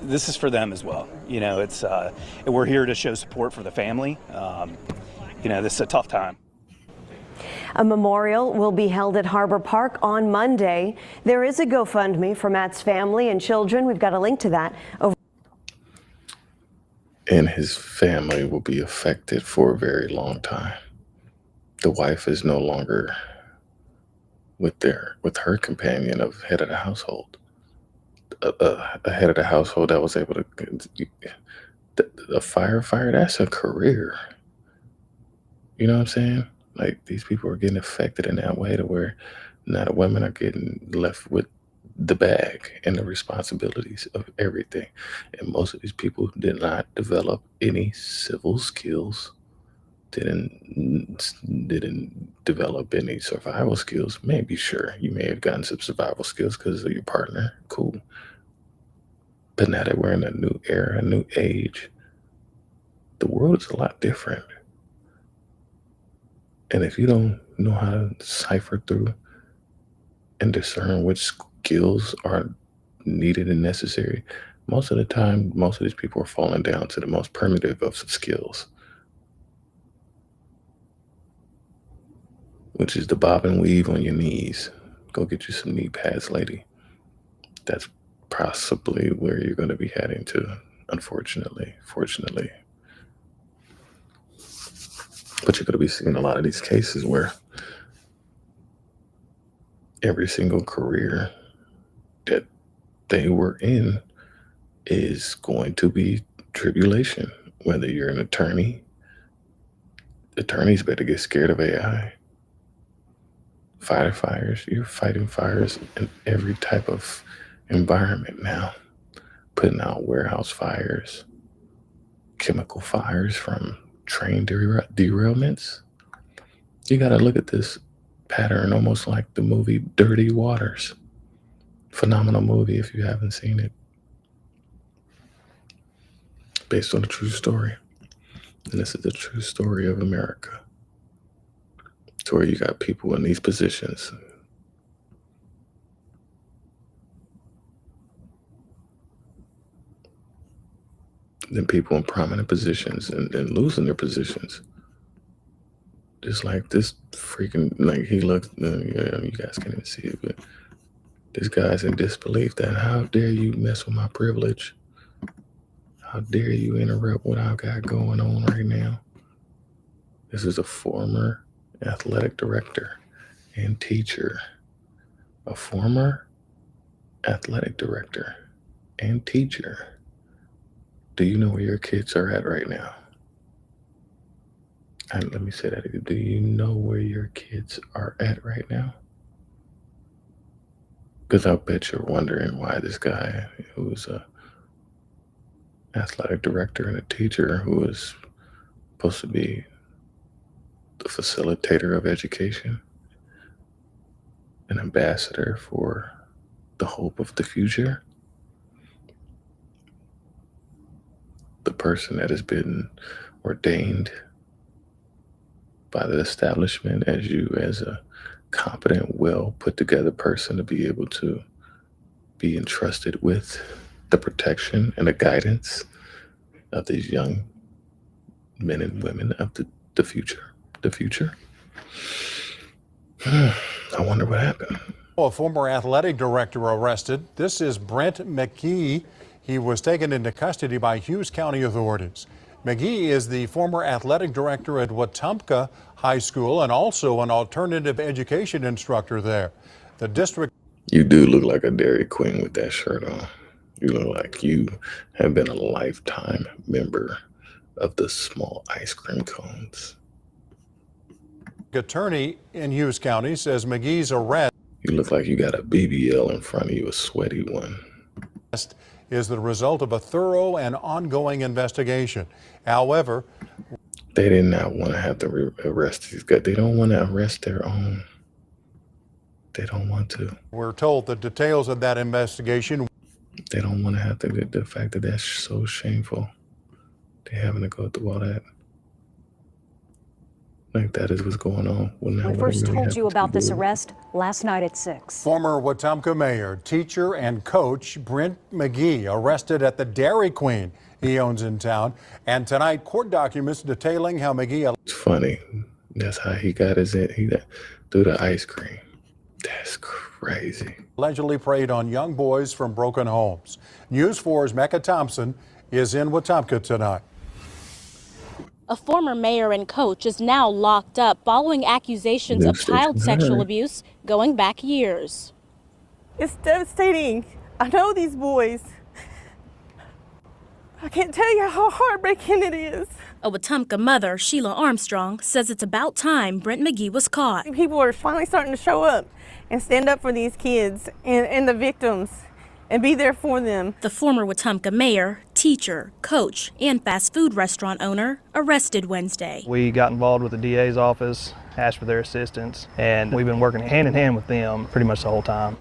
this is for them as well. You know, it's we're here to show support for the family. You know, this is a tough time. A memorial will be held at Harbor Park on Monday. There is a GoFundMe for Matt's family and children. We've got a link to that. And his family will be affected for a very long time. The wife is no longer with her companion of head of the household. A head of the household that was able to, a firefighter, that's a career. You know what I'm saying? Like, these people are getting affected in that way to where now the women are getting left with the bag and the responsibilities of everything. And most of these people did not develop any civil skills, didn't develop any survival skills. Maybe, sure, you may have gotten some survival skills because of your partner. Cool. But now that we're in a new era, a new age, the world is a lot different. And if you don't know how to cipher through and discern which skills are needed and necessary, most of the time, most of these people are falling down to the most primitive of skills, which is the bob and weave on your knees. Go get you some knee pads, lady. That's possibly where you're going to be heading to, unfortunately. Fortunately. But you're going to be seeing a lot of these cases where every single career that they were in is going to be tribulation. Whether you're an attorney, attorneys better get scared of AI. Firefighters, you're fighting fires in every type of environment now. Putting out warehouse fires, chemical fires from train derailments. You got to look at this pattern almost like the movie Dirty Waters. Phenomenal movie if you haven't seen it. Based on a true story. And this is the true story of America. To where you got people in these positions. Then people in prominent positions and losing their positions. Just like this freaking, like he looks, you guys can't even see it, but this guy's in disbelief that how dare you mess with my privilege? How dare you interrupt what I've got going on right now? This is a former athletic director and teacher. A former athletic director and teacher. Do you know where your kids are at right now? And let me say that again. Do you know where your kids are at right now? Because I'll bet you're wondering why this guy who's a athletic director and a teacher who is supposed to be the facilitator of education, an ambassador for the hope of the future, the person that has been ordained by the establishment as a competent, well put together person to be able to be entrusted with the protection and the guidance of these young men and women of the future. The future. I wonder what happened. A former athletic director arrested. This is Brent McGee. He was taken into custody by Hughes County authorities. McGee is the former athletic director at Wetumpka High School and also an alternative education instructor there. The district. You do look like a Dairy Queen with that shirt on. You look like you have been a lifetime member of the small ice cream cones. Attorney in Hughes County says McGee's arrest. You look like you got a BBL in front of you, a sweaty one. Is the result of a thorough and ongoing investigation. However, they did not want to have to arrest these guys. They don't want to arrest their own. They don't want to. We're told the details of that investigation. They don't want to have to get the fact that that's so shameful. They're having to go through all that. Like that is what's going on. We first told you about this arrest last night at 6. Former Wetumpka mayor, teacher, and coach Brent McGee arrested at the Dairy Queen he owns in town. And tonight, court documents detailing how McGee. It's funny. That's how he got he got through the ice cream. That's crazy. Allegedly preyed on young boys from broken homes. News 4's Mecca Thompson is in Wetumpka tonight. A former mayor and coach is now locked up following accusations of child sexual abuse going back years. It's devastating. I know these boys. I can't tell you how heartbreaking it is. A Wetumpka mother, Sheila Armstrong, says it's about time Brent McGee was caught. People are finally starting to show up and stand up for these kids and the victims and be there for them. The former Wetumpka mayor, teacher, coach, and fast food restaurant owner arrested Wednesday. We got involved with the DA's office, asked for their assistance, and we've been working hand in hand with them pretty much the whole time.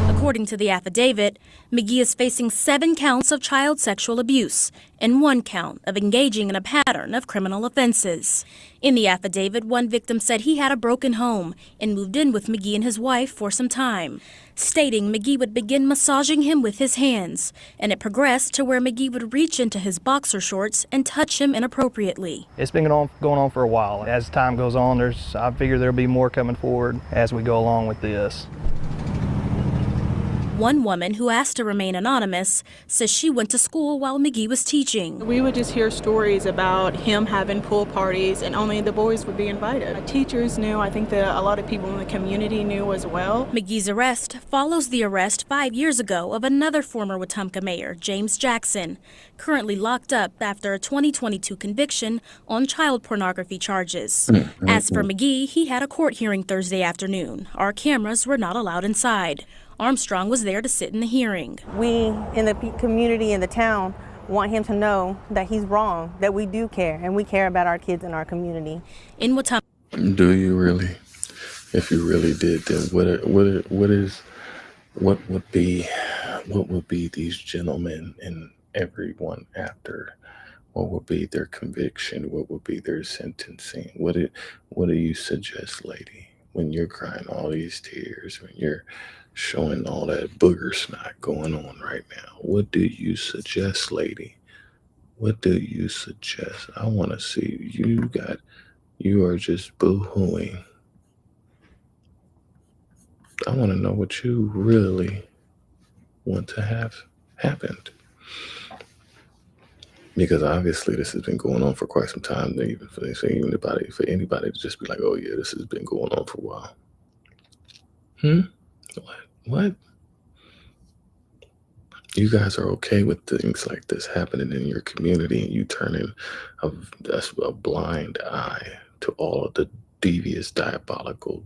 According to the affidavit, McGee is facing 7 counts of child sexual abuse and 1 count of engaging in a pattern of criminal offenses. In the affidavit, one victim said he had a broken home and moved in with McGee and his wife for some time, stating McGee would begin massaging him with his hands, and it progressed to where McGee would reach into his boxer shorts and touch him inappropriately. It's been going on for a while. As time goes on, I figure there'll be more coming forward as we go along with this. One woman who asked to remain anonymous says she went to school while McGee was teaching. We would just hear stories about him having pool parties and only the boys would be invited. Teachers knew, I think that a lot of people in the community knew as well. McGee's arrest follows the arrest 5 years ago of another former Wetumpka mayor, James Jackson, currently locked up after a 2022 conviction on child pornography charges. As for McGee, he had a court hearing Thursday afternoon. Our cameras were not allowed inside. Armstrong was there to sit in the hearing. We in the community and the town want him to know that he's wrong, that we do care, and we care about our kids in our community. In Wetumpka. Do you really? If you really did, then what would be these gentlemen and everyone after? What would be their conviction? What would be their sentencing? What do you suggest, lady, when you're crying all these tears, when you're showing all that booger snot going on right now? What do you suggest, lady? What do you suggest? I want to see you are just boo-hooing. I want to know what you really want to have happened. Because obviously this has been going on for quite some time. Even for anybody to just be like, oh yeah, this has been going on for a while. What? You guys are okay with things like this happening in your community, and you turning a blind eye to all of the devious, diabolical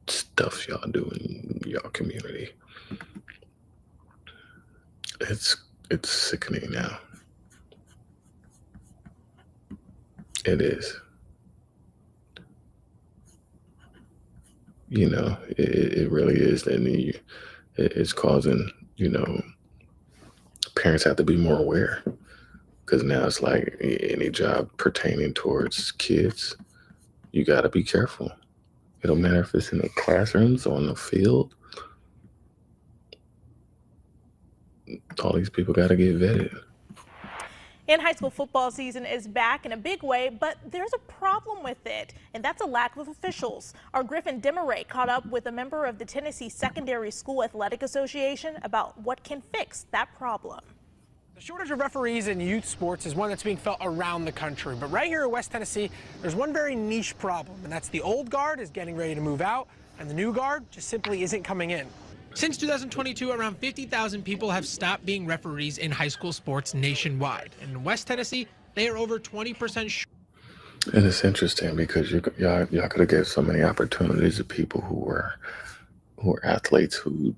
stuff y'all do in y'all community. It's sickening now. It is. You know, it really is. And it's causing, parents have to be more aware, because now it's like any job pertaining towards kids, you got to be careful. It don't matter if it's in the classrooms or on the field. All these people got to get vetted. And high school football season is back in a big way, but there's a problem with it, and that's a lack of officials. Our Griffin Demaray caught up with a member of the Tennessee Secondary School Athletic Association about what can fix that problem. The shortage of referees in youth sports is one that's being felt around the country, but right here in West Tennessee, there's one very niche problem, and that's the old guard is getting ready to move out, and the new guard just simply isn't coming in. Since 2022, around 50,000 people have stopped being referees in high school sports nationwide. And in West Tennessee, they are over 20% short. And it's interesting because y'all could have gave so many opportunities to people who were athletes who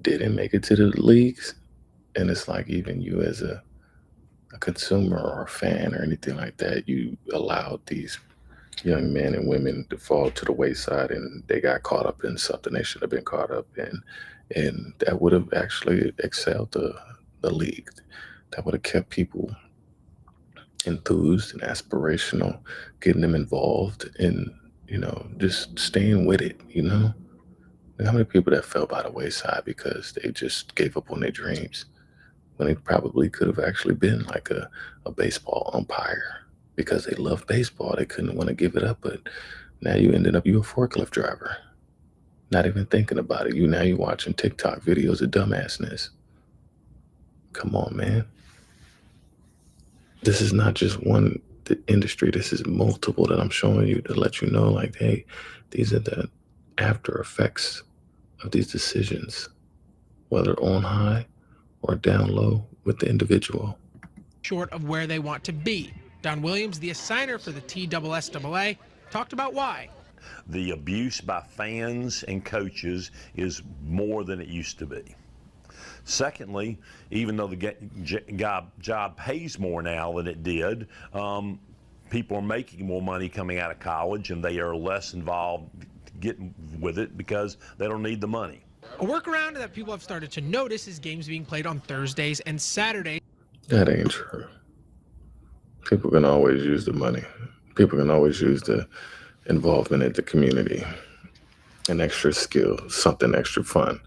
didn't make it to the leagues. And it's like, even you as a consumer or a fan or anything like that, you allowed these young men and women to fall to the wayside, and they got caught up in something they should have been caught up in. And that would have actually excelled the league. That would have kept people enthused and aspirational, getting them involved in, just staying with it, How many people that fell by the wayside because they just gave up on their dreams when they probably could have actually been like a baseball umpire because they love baseball. They couldn't want to give it up, but now you ended up, you a forklift driver, not even thinking about it. Now you're watching TikTok videos of dumbassness. Come on, man. This is not just one industry. This is multiple that I'm showing you to let you know, like, hey, these are the after effects of these decisions, whether on high or down low with the individual. Short of where they want to be. Don Williams, the assigner for the TSSAA, talked about why. The abuse by fans and coaches is more than it used to be. Secondly, even though the job pays more now than it did, people are making more money coming out of college, and they are less involved getting with it because they don't need the money. A workaround that people have started to notice is games being played on Thursdays and Saturdays. That ain't true. People can always use the money. People can always use the involvement in the community, an extra skill, something extra fun,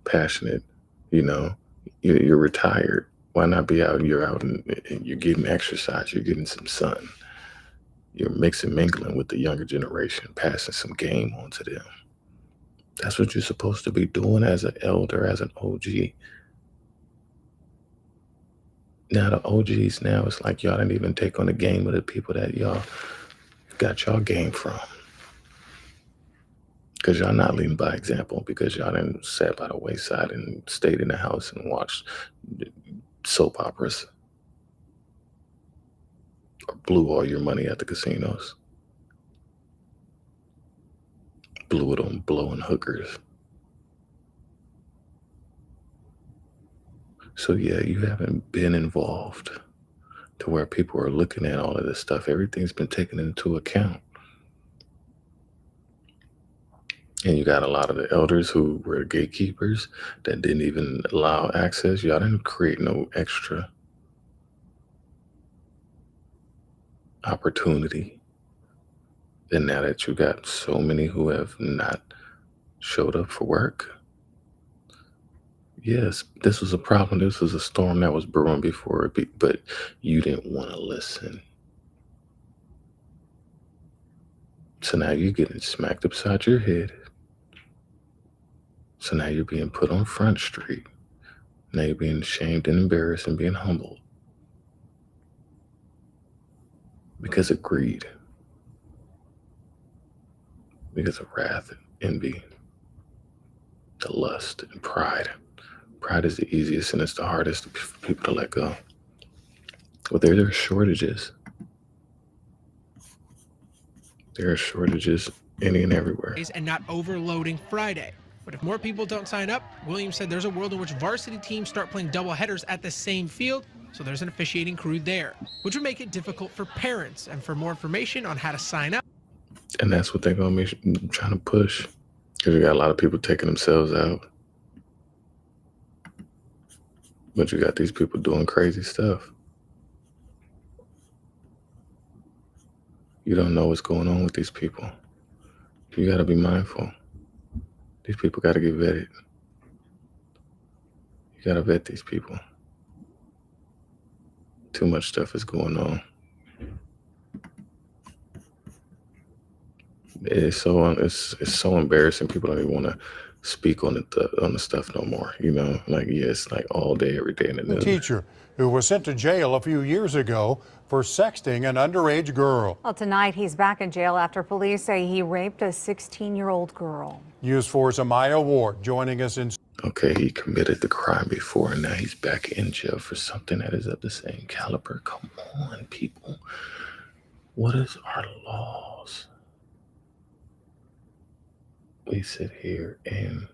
passionate. You're retired. Why not be out? You're out and you're getting exercise. You're getting some sun. You're mixing, mingling with the younger generation, passing some game on to them. That's what you're supposed to be doing as an elder, as an OG. Now the OGs now, it's like y'all didn't even take on the game of the people that y'all got y'all game from. Because y'all not leading by example, because y'all didn't sat by the wayside and stayed in the house and watched soap operas or blew all your money at the casinos. Blew it on blowing hookers. So yeah, you haven't been involved to where people are looking at all of this stuff. Everything's been taken into account. And you got a lot of the elders who were gatekeepers that didn't even allow access. Y'all didn't create no extra opportunity. And now that you got so many who have not showed up for work, yes, this was a problem. This was a storm that was brewing before it, but you didn't want to listen. So now you're getting smacked upside your head. So now you're being put on Front Street. Now you're being shamed and embarrassed and being humbled. Because of greed. Because of wrath, envy, the lust, and pride. Pride is the easiest and it's the hardest for people to let go. Well, there are shortages. There are shortages any and everywhere. And not overloading Friday. But if more people don't sign up, Williams said there's a world in which varsity teams start playing double headers at the same field, so there's an officiating crew there, which would make it difficult for parents. And for more information on how to sign up. And that's what they're going to be trying to push, because you got a lot of people taking themselves out. But you got these people doing crazy stuff. You don't know what's going on with these people. You got to be mindful. These people got to get vetted. You got to vet these people. Too much stuff is going on. It's so embarrassing. People don't even want to speak on the stuff no more. You know, like it's like all day, every day in the The news. teacher who was sent to jail a few years ago for sexting an underage girl. Well, tonight he's back in jail after police say he raped a 16-year-old girl. News 4's Amaya Ward joining us in. Okay, he committed the crime before, and now he's back in jail for something that is of the same caliber. Come on, people. What is our laws? We sit here and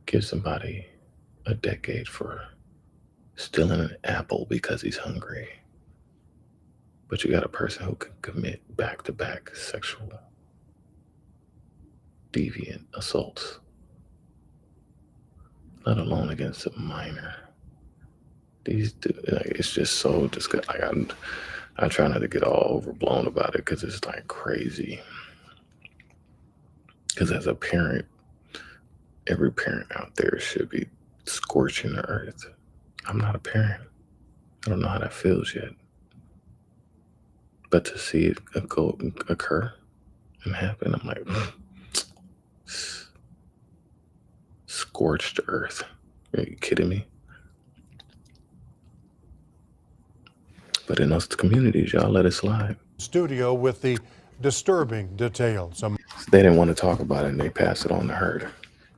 give somebody a decade for stealing an apple because he's hungry. But you got a person who can commit back-to-back sexual deviant assaults, let alone against a minor. These, it's just so disgusting. Like I try not to get all overblown about it because it's like crazy. Because as a parent, every parent out there should be scorching the earth. I'm not a parent. I don't know how that feels yet. But to see it occur and happen, I'm like, scorched earth. Are you kidding me? But in those communities, y'all let it slide. Studio with the disturbing details. They didn't want to talk about it, and they passed it on to her.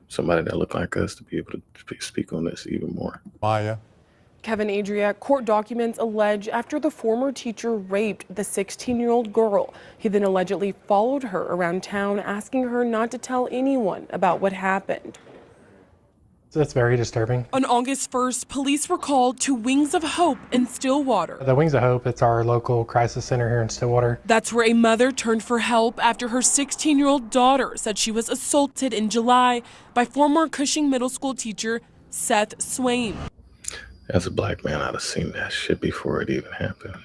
Somebody that looked like us to be able to speak on this even more. Maya. Kevin Adria, court documents allege after the former teacher raped the 16-year-old girl, he then allegedly followed her around town, asking her not to tell anyone about what happened. So that's very disturbing. On August 1st, police were called to Wings of Hope in Stillwater. The Wings of Hope, it's our local crisis center here in Stillwater. That's where a mother turned for help after her 16-year-old daughter said she was assaulted in July by former Cushing Middle School teacher Seth Swain. As a black man, I'd have seen that shit before it even happened.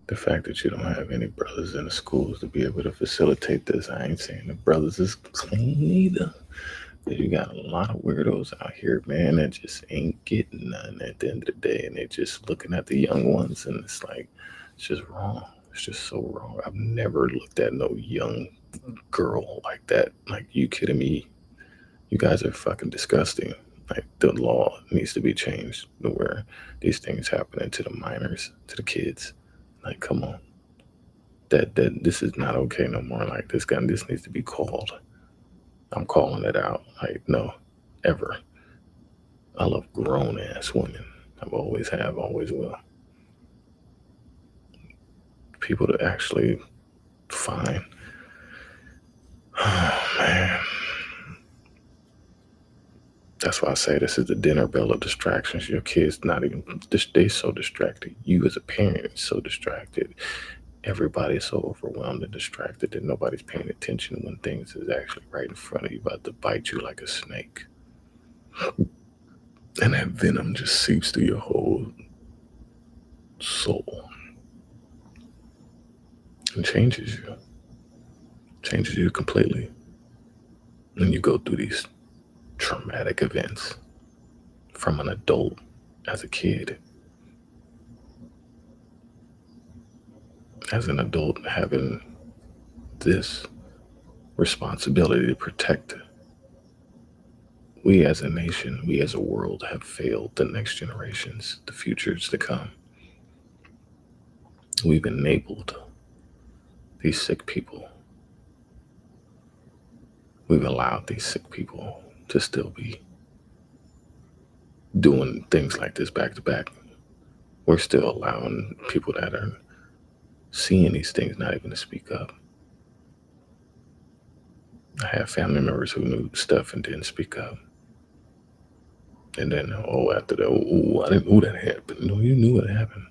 The fact that you don't have any brothers in the schools to be able to facilitate this, I ain't saying the brothers is clean either. But you got a lot of weirdos out here, man, that just ain't getting none at the end of the day. And they're just looking at the young ones, and it's like, it's just wrong. It's just so wrong. I've never looked at no young girl like that. Like, you kidding me? You guys are fucking disgusting. Like, the law needs to be changed to where these things happening to the minors, to the kids. Like, come on. That this is not okay no more. Like, this needs to be called. I'm calling it out. Like, no, ever. I love grown ass women. I've always have, always will. People to actually find. Oh, man. That's why I say this is the dinner bell of distractions. Your kids not even, they so distracted. You as a parent is so distracted. Everybody's so overwhelmed and distracted that nobody's paying attention when things is actually right in front of you, about to bite you like a snake. And that venom just seeps through your whole soul and changes you completely. And you go through these traumatic events from an adult as a kid. As an adult, having this responsibility to protect. We as a nation, we as a world have failed the next generations, the futures to come. We've enabled these sick people. We've allowed these sick people to still be doing things like this back to back. We're still allowing people that are seeing these things not even to speak up. I have family members who knew stuff and didn't speak up. And then, after that, I didn't know that happened. No, you knew it happened.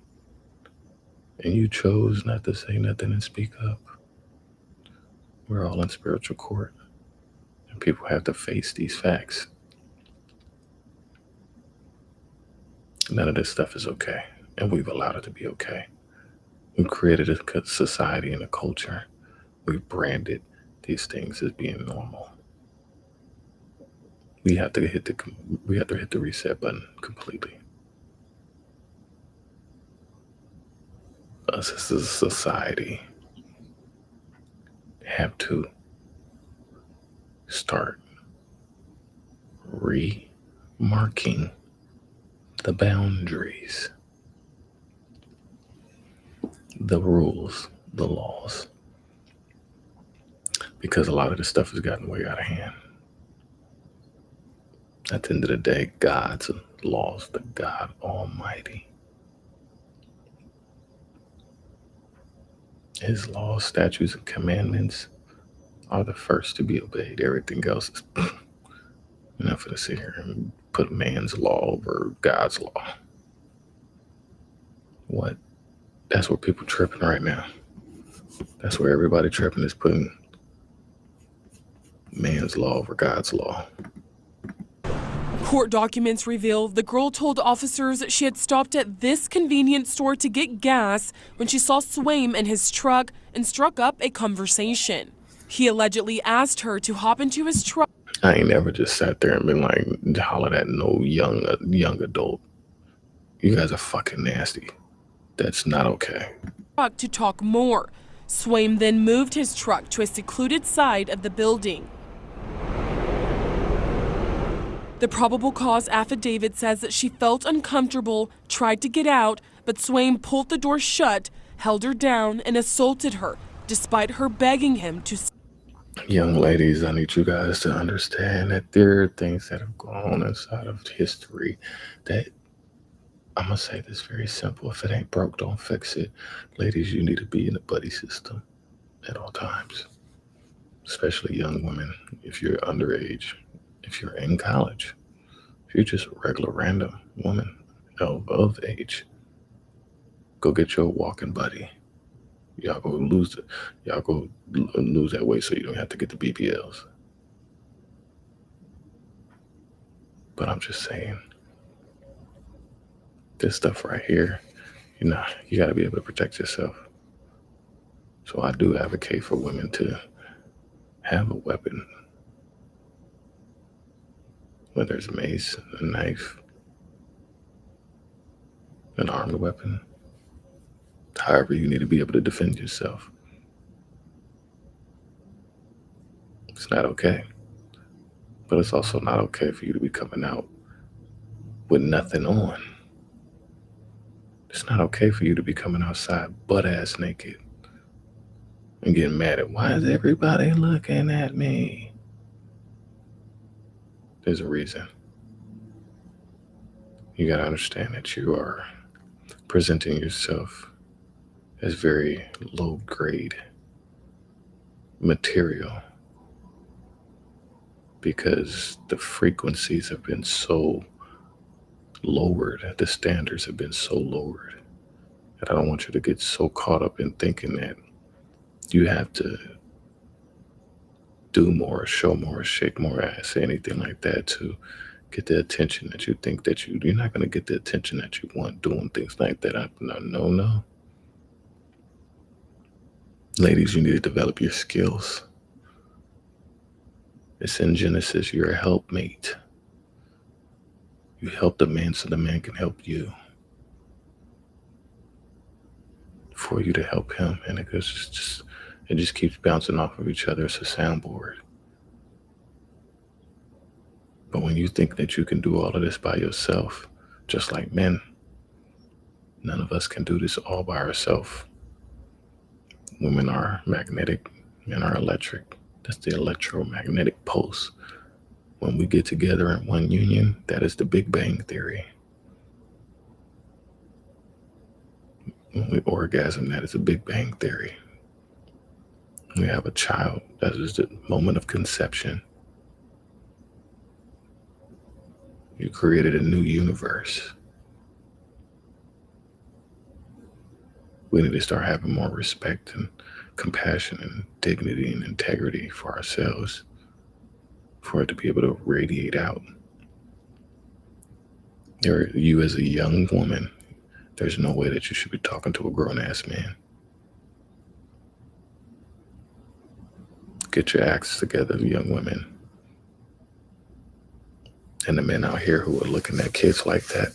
And you chose not to say nothing and speak up. We're all in spiritual court. And people have to face these facts. None of this stuff is okay. And we've allowed it to be okay. We've created a society and a culture. We've branded these things as being normal. We have to hit the reset button completely. Us as a society have to start remarking the boundaries, the rules, the laws, because a lot of this stuff has gotten way out of hand. At the end of the day, God's laws, the God Almighty, His laws, statutes, and commandments are the first to be obeyed. Everything else is, you're not going to sit here and put man's law over God's law. What? That's where people tripping right now. That's where everybody tripping, is putting man's law over God's law. Court documents reveal the girl told officers she had stopped at this convenience store to get gas when she saw Swaim in his truck and struck up a conversation. He allegedly asked her to hop into his truck. I ain't never just sat there and been like, hollering at no young adult. You guys are fucking nasty. That's not okay. To talk more. Swaim then moved his truck to a secluded side of the building. The probable cause affidavit says that she felt uncomfortable, tried to get out, but Swaim pulled the door shut, held her down, and assaulted her, despite her begging him to. Young ladies, I need you guys to understand that there are things that have gone on inside of history that, I'm going to say this very simple. If it ain't broke, don't fix it. Ladies, you need to be in the buddy system at all times, especially young women. If you're underage, if you're in college, if you're just a regular random woman of age, go get your walking buddy. Y'all go lose that weight so you don't have to get the BBLs. But I'm just saying, this stuff right here, you got to be able to protect yourself. So I do advocate for women to have a weapon, whether it's a mace, a knife, an armed weapon. However, you need to be able to defend yourself. It's not okay. But it's also not okay for you to be coming out with nothing on. It's not okay for you to be coming outside butt-ass naked and getting mad at, why is everybody looking at me? There's a reason. You got to understand that you are presenting yourself as very low-grade material because the frequencies have been so lowered, the standards have been so lowered that I don't want you to get so caught up in thinking that you have to do more, show more, shake more ass, anything like that to get the attention that you think that you're not going to get the attention that you want doing things like that. No. Ladies, you need to develop your skills. It's in Genesis, you're a helpmate. You help the man so the man can help you. For you to help him. And it just keeps bouncing off of each other. It's a soundboard. But when you think that you can do all of this by yourself, just like men, none of us can do this all by ourselves. Women are magnetic, men are electric. That's the electromagnetic pulse. When we get together in one union, that is the Big Bang Theory. When we orgasm, that is the Big Bang Theory. We have a child, that is the moment of conception. You created a new universe. We need to start having more respect and compassion and dignity and integrity for ourselves, for it to be able to radiate out. You as a young woman, there's no way that you should be talking to a grown-ass man. Get your acts together, young women. And the men out here who are looking at kids like that,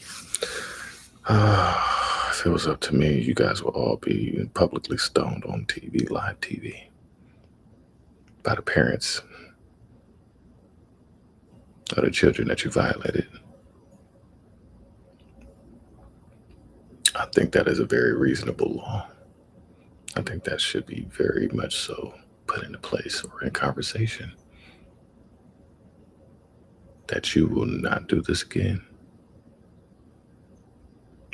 if it was up to me, you guys would all be publicly stoned on TV, live TV, by the parents of the children that you violated. I think that is a very reasonable law. I think that should be very much so put into place or in conversation. That you will not do this again.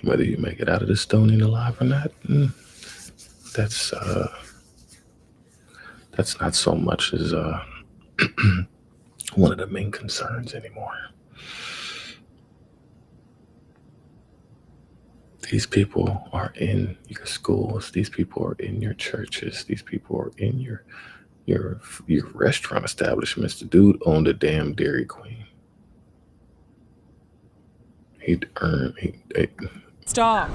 Whether you make it out of the stoning alive or not, that's not so much as one of the main concerns anymore. These people are in your schools. These people are in your churches. These people are in your restaurant establishments. The dude owned a damn Dairy Queen. Stop.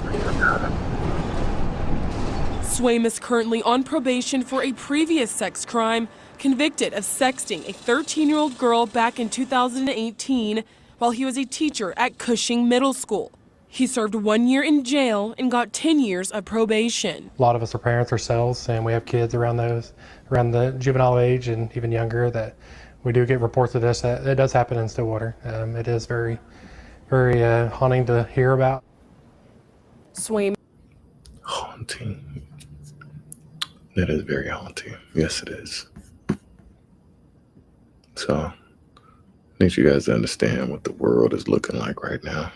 Swaim is currently on probation for a previous sex crime, convicted of sexting a 13-year-old girl back in 2018 while he was a teacher at Cushing Middle School. He served 1 year in jail and got 10 years of probation. A lot of us are parents ourselves, and we have kids around the juvenile age and even younger that we do get reports of this. It does happen in Stillwater. It is very, very haunting to hear about. Swaim. Haunting. That is very haunting. Yes, it is. So, I need you guys to understand what the world is looking like right now.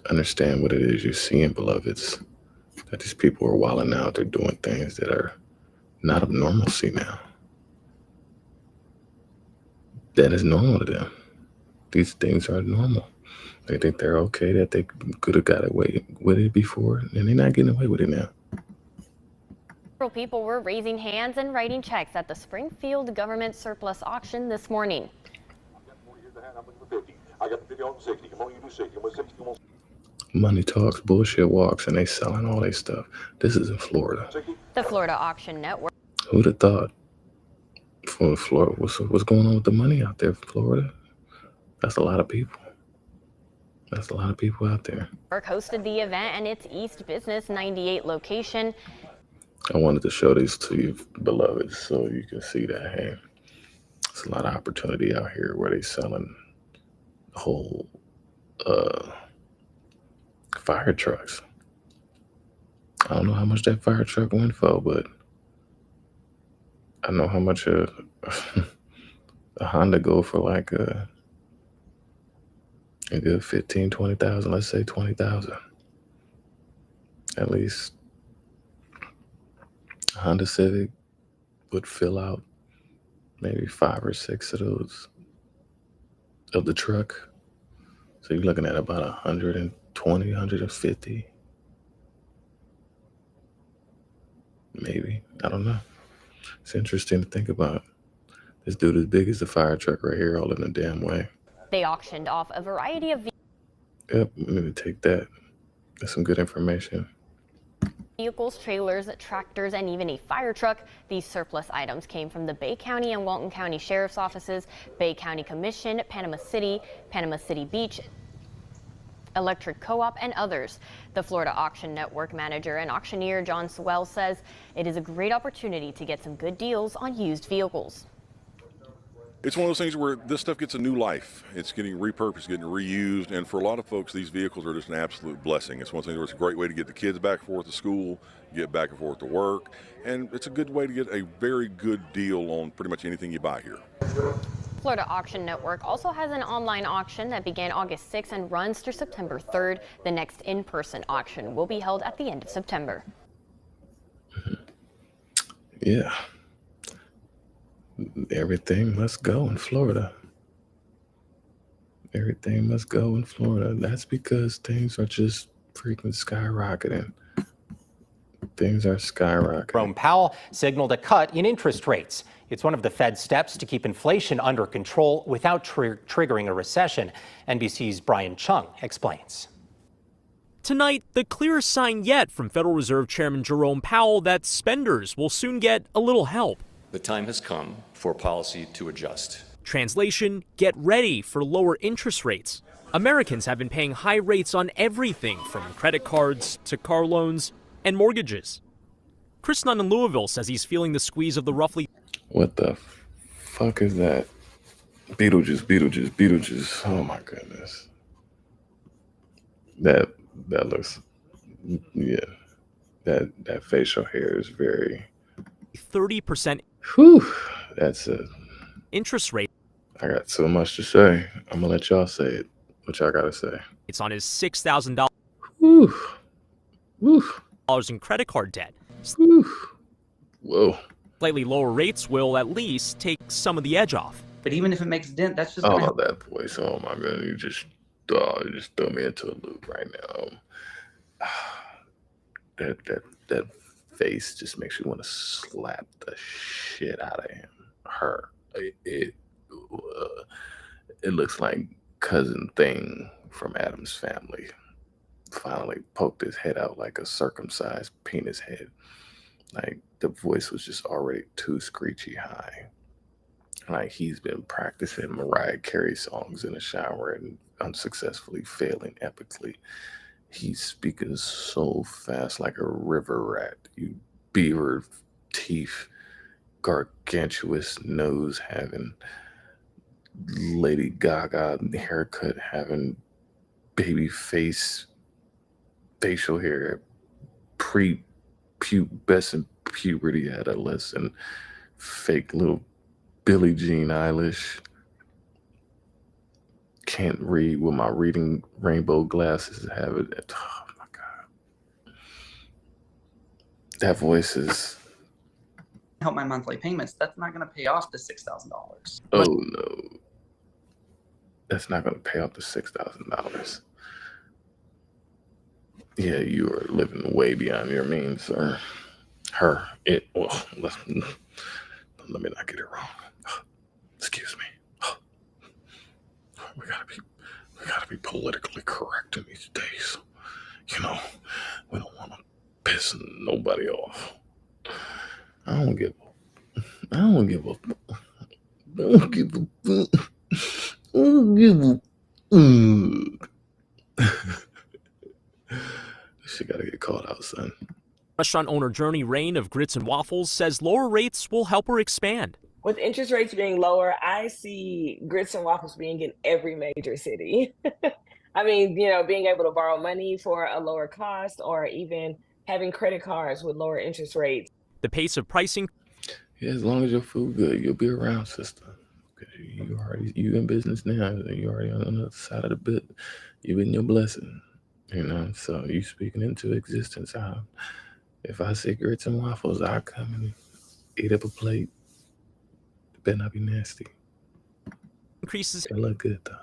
Understand what it is you're seeing, beloveds. That these people are wilding out. They're doing things that are not of normalcy now. That is normal to them. These things are normal. They think they're okay, that they could have got away with it before, and they're not getting away with it now. Several people were raising hands and writing checks at the Springfield government surplus auction this morning. Money talks, bullshit walks, and they selling all their stuff. This is in Florida. The Florida Auction Network. Who'd have thought? For Florida, what's going on with the money out there in Florida? That's a lot of people. That's a lot of people out there. Hosted the event and its East Business 98 location. I wanted to show these to you, beloveds, so you can see that, hey, there's a lot of opportunity out here where they're selling whole fire trucks. I don't know how much that fire truck went for, but I know how much a Honda go for, like a good 15, 20,000, let's say 20,000. At least a Honda Civic would fill out maybe 5 or 6 of those of the truck. So you're looking at about 120, 150. Maybe. I don't know. It's interesting to think about. This dude is big as the fire truck right here, all in the damn way. They auctioned off a variety of Yep, I'm gonna take that. That's some good information. vehicles, trailers, tractors, and even a fire truck. These surplus items came from the Bay County and Walton County Sheriff's Offices, Bay County Commission, Panama City Beach, Electric Co-op, and others. The Florida Auction Network manager and auctioneer John Swell says it is a great opportunity to get some good deals on used vehicles. It's one of those things where this stuff gets a new life. It's getting repurposed, getting reused, and for a lot of folks, these vehicles are just an absolute blessing. It's one thing where it's a great way to get the kids back and forth to school, get back and forth to work, and it's a good way to get a very good deal on pretty much anything you buy here. Florida Auction Network also has an online auction that began August 6th and runs through September 3rd. The next in-person auction will be held at the end of September. Yeah. Everything must go in Florida. Everything must go in Florida. That's because things are just freaking skyrocketing. Things are skyrocketing. Jerome Powell signaled a cut in interest rates. It's one of the Fed's steps to keep inflation under control without triggering a recession. NBC's Brian Chung explains. Tonight, the clearest sign yet from Federal Reserve Chairman Jerome Powell that spenders will soon get a little help. The time has come for policy to adjust. Translation, get ready for lower interest rates. Americans have been paying high rates on everything from credit cards to car loans and mortgages. Chris Nunn in Louisville says he's feeling the squeeze of the roughly... What the fuck is that? Beetlejuice. Oh my goodness. That looks, yeah. That facial hair is very. 30% Whew. That's a. interest rate. I got so much to say. I'm gonna let y'all say it. What y'all gotta say? It's on his $6,000 Whew. Whew. in credit card debt. Whew. Whoa. Slightly lower rates will at least take some of the edge off. But even if it makes a dent, that's just Oh, that voice. Oh my god. You just throw me into a loop right now. That face just makes you want to slap the shit out of him. Her. It looks like cousin Thing from Addams Family finally poked his head out like a circumcised penis head. Like the voice was just already too screechy high. Like he's been practicing Mariah Carey songs in the shower and unsuccessfully failing epically. He's speaking so fast like a river rat. You beaver teeth, gargantuous nose having, Lady Gaga haircut having, baby face, facial hair, pre-pubescent puberty adolescent, fake little Billie Jean Eilish. Can't read with my reading rainbow glasses. Have it. Oh my god, that voice is. help my monthly payments. That's not going to pay off the $6,000. Oh no, that's not going to pay off the $6,000. Yeah, you are living way beyond your means, sir. Well, let me not get it wrong. Excuse me. We gotta be politically correct in these days. You know, we don't want to piss nobody off. I don't give a. She gotta get called out, son. Restaurant owner Journey Rain of Grits and Waffles says lower rates will help her expand. With interest rates being lower, I see Grits and Waffles being in every major city. I mean, being able to borrow money for a lower cost or even having credit cards with lower interest rates. The pace of pricing. Yeah, as long as your food good, you'll be around, sister. You in business now. You already on the other side of the bit. You in your blessing. So you speaking into existence. If I say Grits and Waffles, I come and eat up a plate. It better not be nasty. Increases It look good though.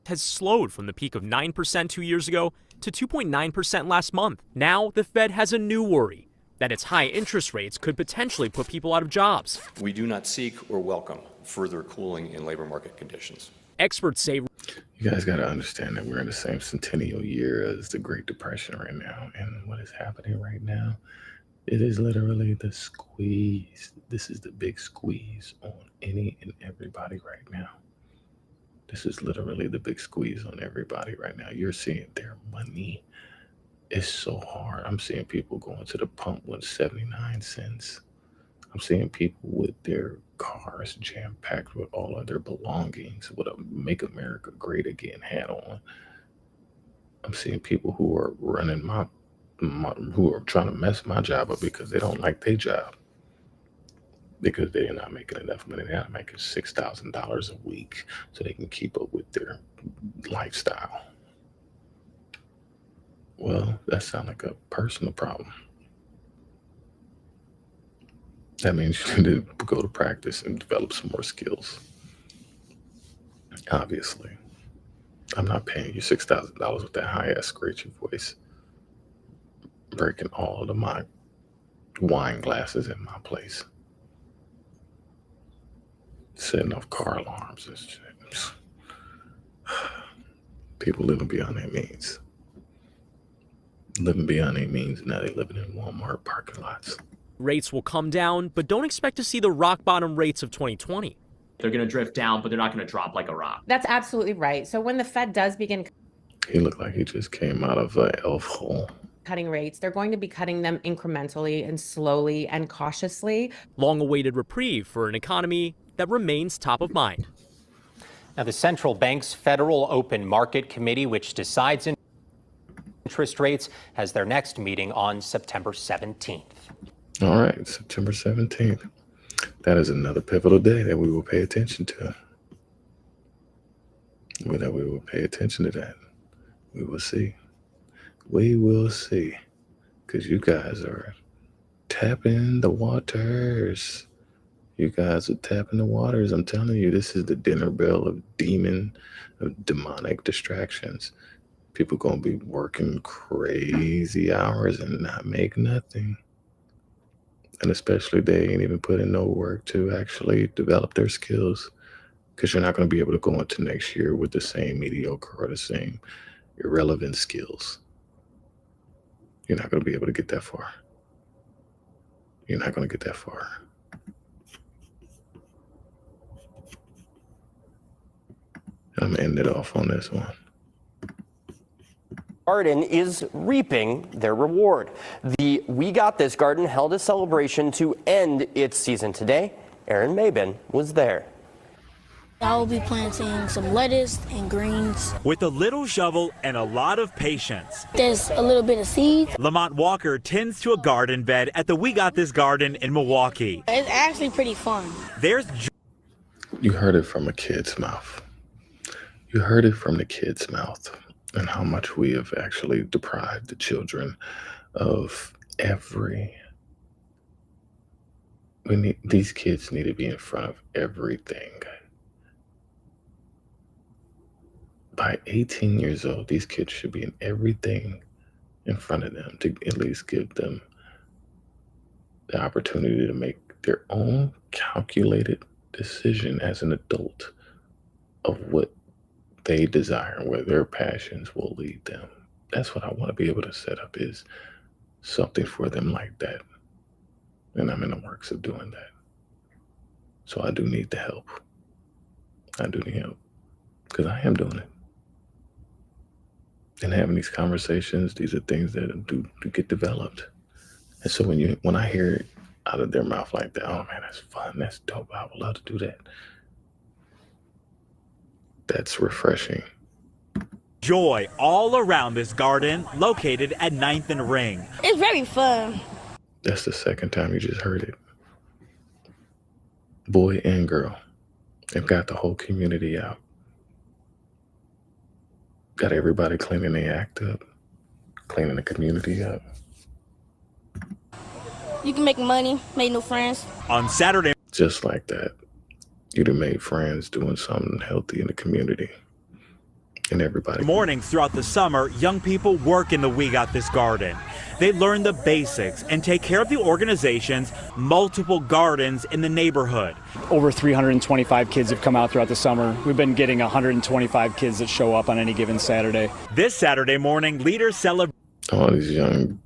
Has slowed from the peak of 9% 2 years ago to 2.9% last month. Now the Fed has a new worry that its high interest rates could potentially put people out of jobs. We do not seek or welcome further cooling in labor market conditions. Experts say you guys got to understand that we're in the same centennial year as the Great Depression right now. And what is happening right now, it is literally the squeeze. This is the big squeeze on any and everybody right now. This is literally the big squeeze on everybody right now. You're seeing their money is so hard. I'm seeing people going to the pump with 79 cents. I'm seeing people with their cars jam-packed with all of their belongings with a Make America Great Again hat on. I'm seeing people who are running who are trying to mess my job up because they don't like their job. Because they're not making enough money. They're not making $6,000 a week so they can keep up with their lifestyle. Well, that sounds like a personal problem. That means you need to go to practice and develop some more skills. Obviously. I'm not paying you $6,000 with that high-ass screechy voice. Breaking all of my wine glasses in my place. Setting off car alarms and shit. People living beyond their means. Living beyond their means, now they're living in Walmart parking lots. rates will come down, but don't expect to see the rock bottom rates of 2020. They're going to drift down, but they're not going to drop like a rock. That's absolutely right. So when the Fed does begin He looked like he just came out of an elf hole. cutting rates, they're going to be cutting them incrementally and slowly and cautiously. Long-awaited reprieve for an economy that remains top of mind. Now, the central bank's Federal Open Market Committee, which decides interest rates, has their next meeting on September 17th. All right, September 17th. That is another pivotal day that we will pay attention to. That we will pay attention to that. We will see. We will see. Because you guys are tapping the waters. You guys are tapping the waters. I'm telling you, this is the dinner bell of demonic distractions. People going to be working crazy hours and not make nothing. And especially they ain't even put in no work to actually develop their skills. Because you're not going to be able to go into next year with the same mediocre or the same irrelevant skills. You're not going to be able to get that far. You're not going to get that far. I'm going to end it off on this one. Garden is reaping their reward. The We Got This Garden held a celebration to end its season today. Aaron Mabin was there. I will be planting some lettuce and greens. With a little shovel and a lot of patience. There's a little bit of seeds. Lamont Walker tends to a garden bed at the We Got This Garden in Milwaukee. It's actually pretty fun. There's You heard it from a kid's mouth. You heard it from the kid's mouth, and how much we have actually deprived the children of these kids need to be in front of everything. By 18 years old, these kids should be in everything in front of them to at least give them the opportunity to make their own calculated decision as an adult of what they desire, where their passions will lead them. That's what I want to be able to set up, is something for them like that. And I'm in the works of doing that. So I do need the help. I do need help because I am doing it. And having these conversations, these are things that do get developed. And so when I hear it out of their mouth like that, oh man, that's fun, that's dope, I would love to do that. That's refreshing. joy all around this garden located at 9th and Ring. It's very fun. That's the second time you just heard it. Boy and girl. They've got the whole community out. Got everybody cleaning their act up, cleaning the community up. You can make money, make new friends. On Saturday, just like that, you'd have made friends doing something healthy in the community. And everybody. Mornings throughout the summer, young people work in the We Got This Garden. They learn the basics and take care of the organization's multiple gardens in the neighborhood. Over 325 kids have come out throughout the summer. We've been getting 125 kids that show up on any given Saturday. This Saturday morning, leaders celebrated all these young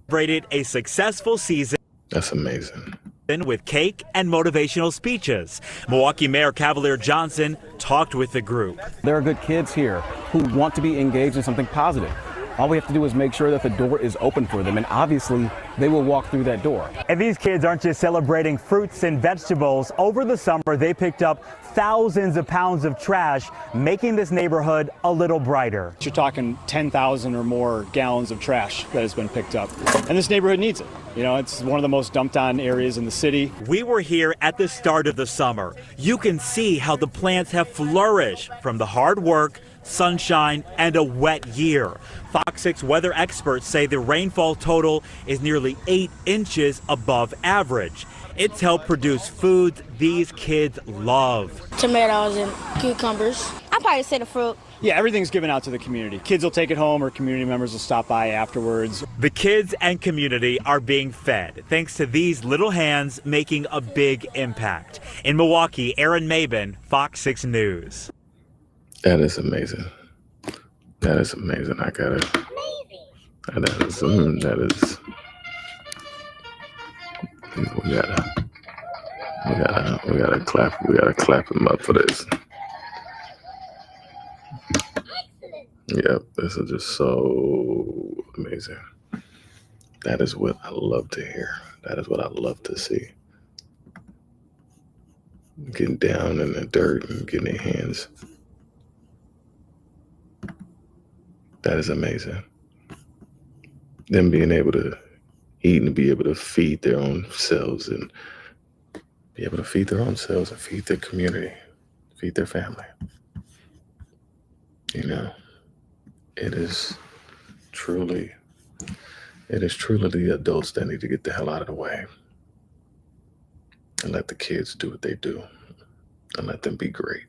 a successful season. That's amazing. With cake and motivational speeches. Milwaukee Mayor Cavalier Johnson talked with the group. There are good kids here who want to be engaged in something positive. All we have to do is make sure that the door is open for them, and obviously they will walk through that door. And these kids aren't just celebrating fruits and vegetables. Over the summer, they picked up thousands of pounds of trash, making this neighborhood a little brighter. You're talking 10,000 or more gallons of trash that has been picked up. And this neighborhood needs it. You know, it's one of the most dumped on areas in the city. We were here at the start of the summer. You can see how the plants have flourished from the hard work, sunshine, and a wet year. Fox 6 weather experts say the rainfall total is nearly 8 inches above average. It's helped produce foods these kids love. Tomatoes and cucumbers. I'd probably say the fruit. Yeah, everything's given out to the community. Kids will take it home or community members will stop by afterwards. The kids and community are being fed thanks to these little hands making a big impact. In Milwaukee, Aaron Mabin, Fox 6 News. That is amazing. That is amazing. I gotta. That is. We gotta clap. We gotta clap him up for this. Yep, this is just so amazing. That is what I love to hear. That is what I love to see. Getting down in the dirt and getting their hands That is amazing. Them being able to eat and be able to feed their own selves and be able to feed their own selves and feed their community, feed their family. You know, it is truly the adults that need to get the hell out of the way and let the kids do what they do and let them be great.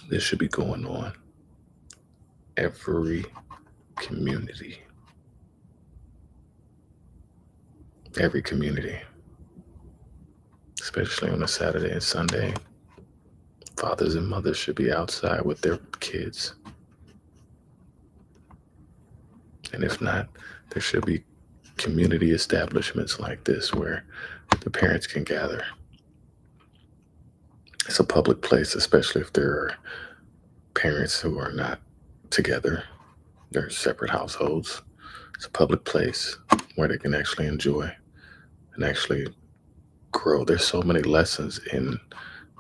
This should be going on every community. Every community. Especially on a Saturday and Sunday. Fathers and mothers should be outside with their kids. And if not, there should be community establishments like this where the parents can gather. It's a public place, especially if there are parents who are not together. They're separate households. It's a public place where they can actually enjoy and actually grow. There's so many lessons in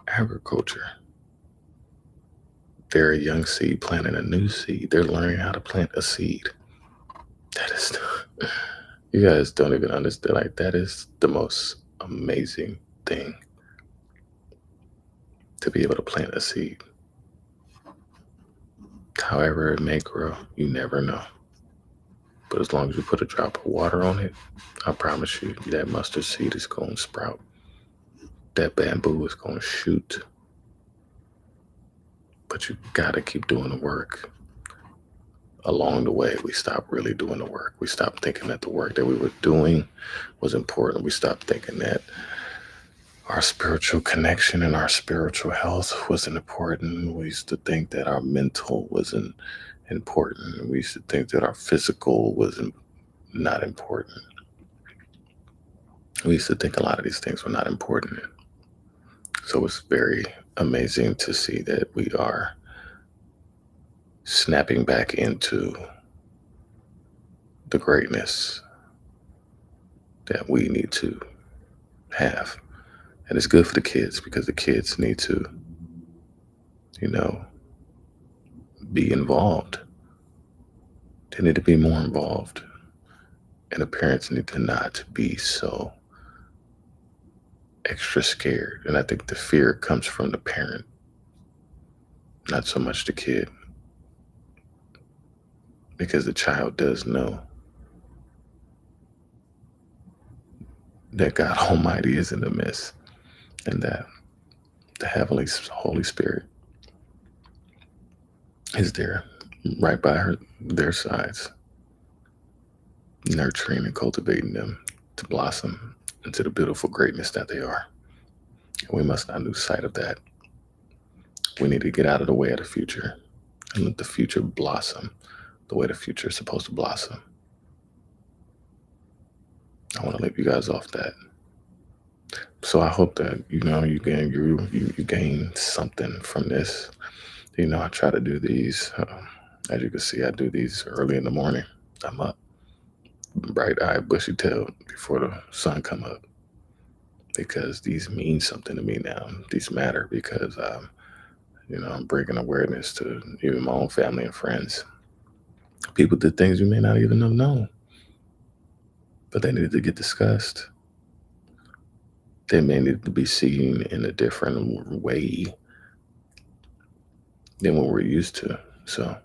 agriculture. They're a young seed planting a new seed. They're learning how to plant a seed. That is, you guys don't even understand. Like, that is the most amazing thing, to be able to plant a seed. However it may grow, you never know. But as long as you put a drop of water on it, I promise you that mustard seed is going to sprout. That bamboo is going to shoot. But you got to keep doing the work. Along the way, we stopped really doing the work. We stopped thinking that the work that we were doing was important. We stopped thinking that our spiritual connection and our spiritual health wasn't important. We used to think that our mental wasn't important. We used to think that our physical wasn't not important. We used to think a lot of these things were not important. So it's very amazing to see that we are snapping back into the greatness that we need to have. And it's good for the kids because the kids need to, be involved. They need to be more involved. And the parents need to not be so extra scared. And I think the fear comes from the parent, not so much the kid. Because the child does know that God Almighty is in the midst and that the Heavenly Holy Spirit is there right by their sides, nurturing and cultivating them to blossom into the beautiful greatness that they are. And we must not lose sight of that. We need to get out of the way of the future and let the future blossom the way the future is supposed to blossom. I want to leave you guys off that. So I hope that, you gain something from this. I try to do these. As you can see, I do these early in the morning. I'm up, bright-eyed, bushy-tailed before the sun come up. Because these mean something to me now. These matter because, I'm bringing awareness to even my own family and friends. People did things you may not even have known, but they needed to get discussed. They may need to be seen in a different way than what we're used to. So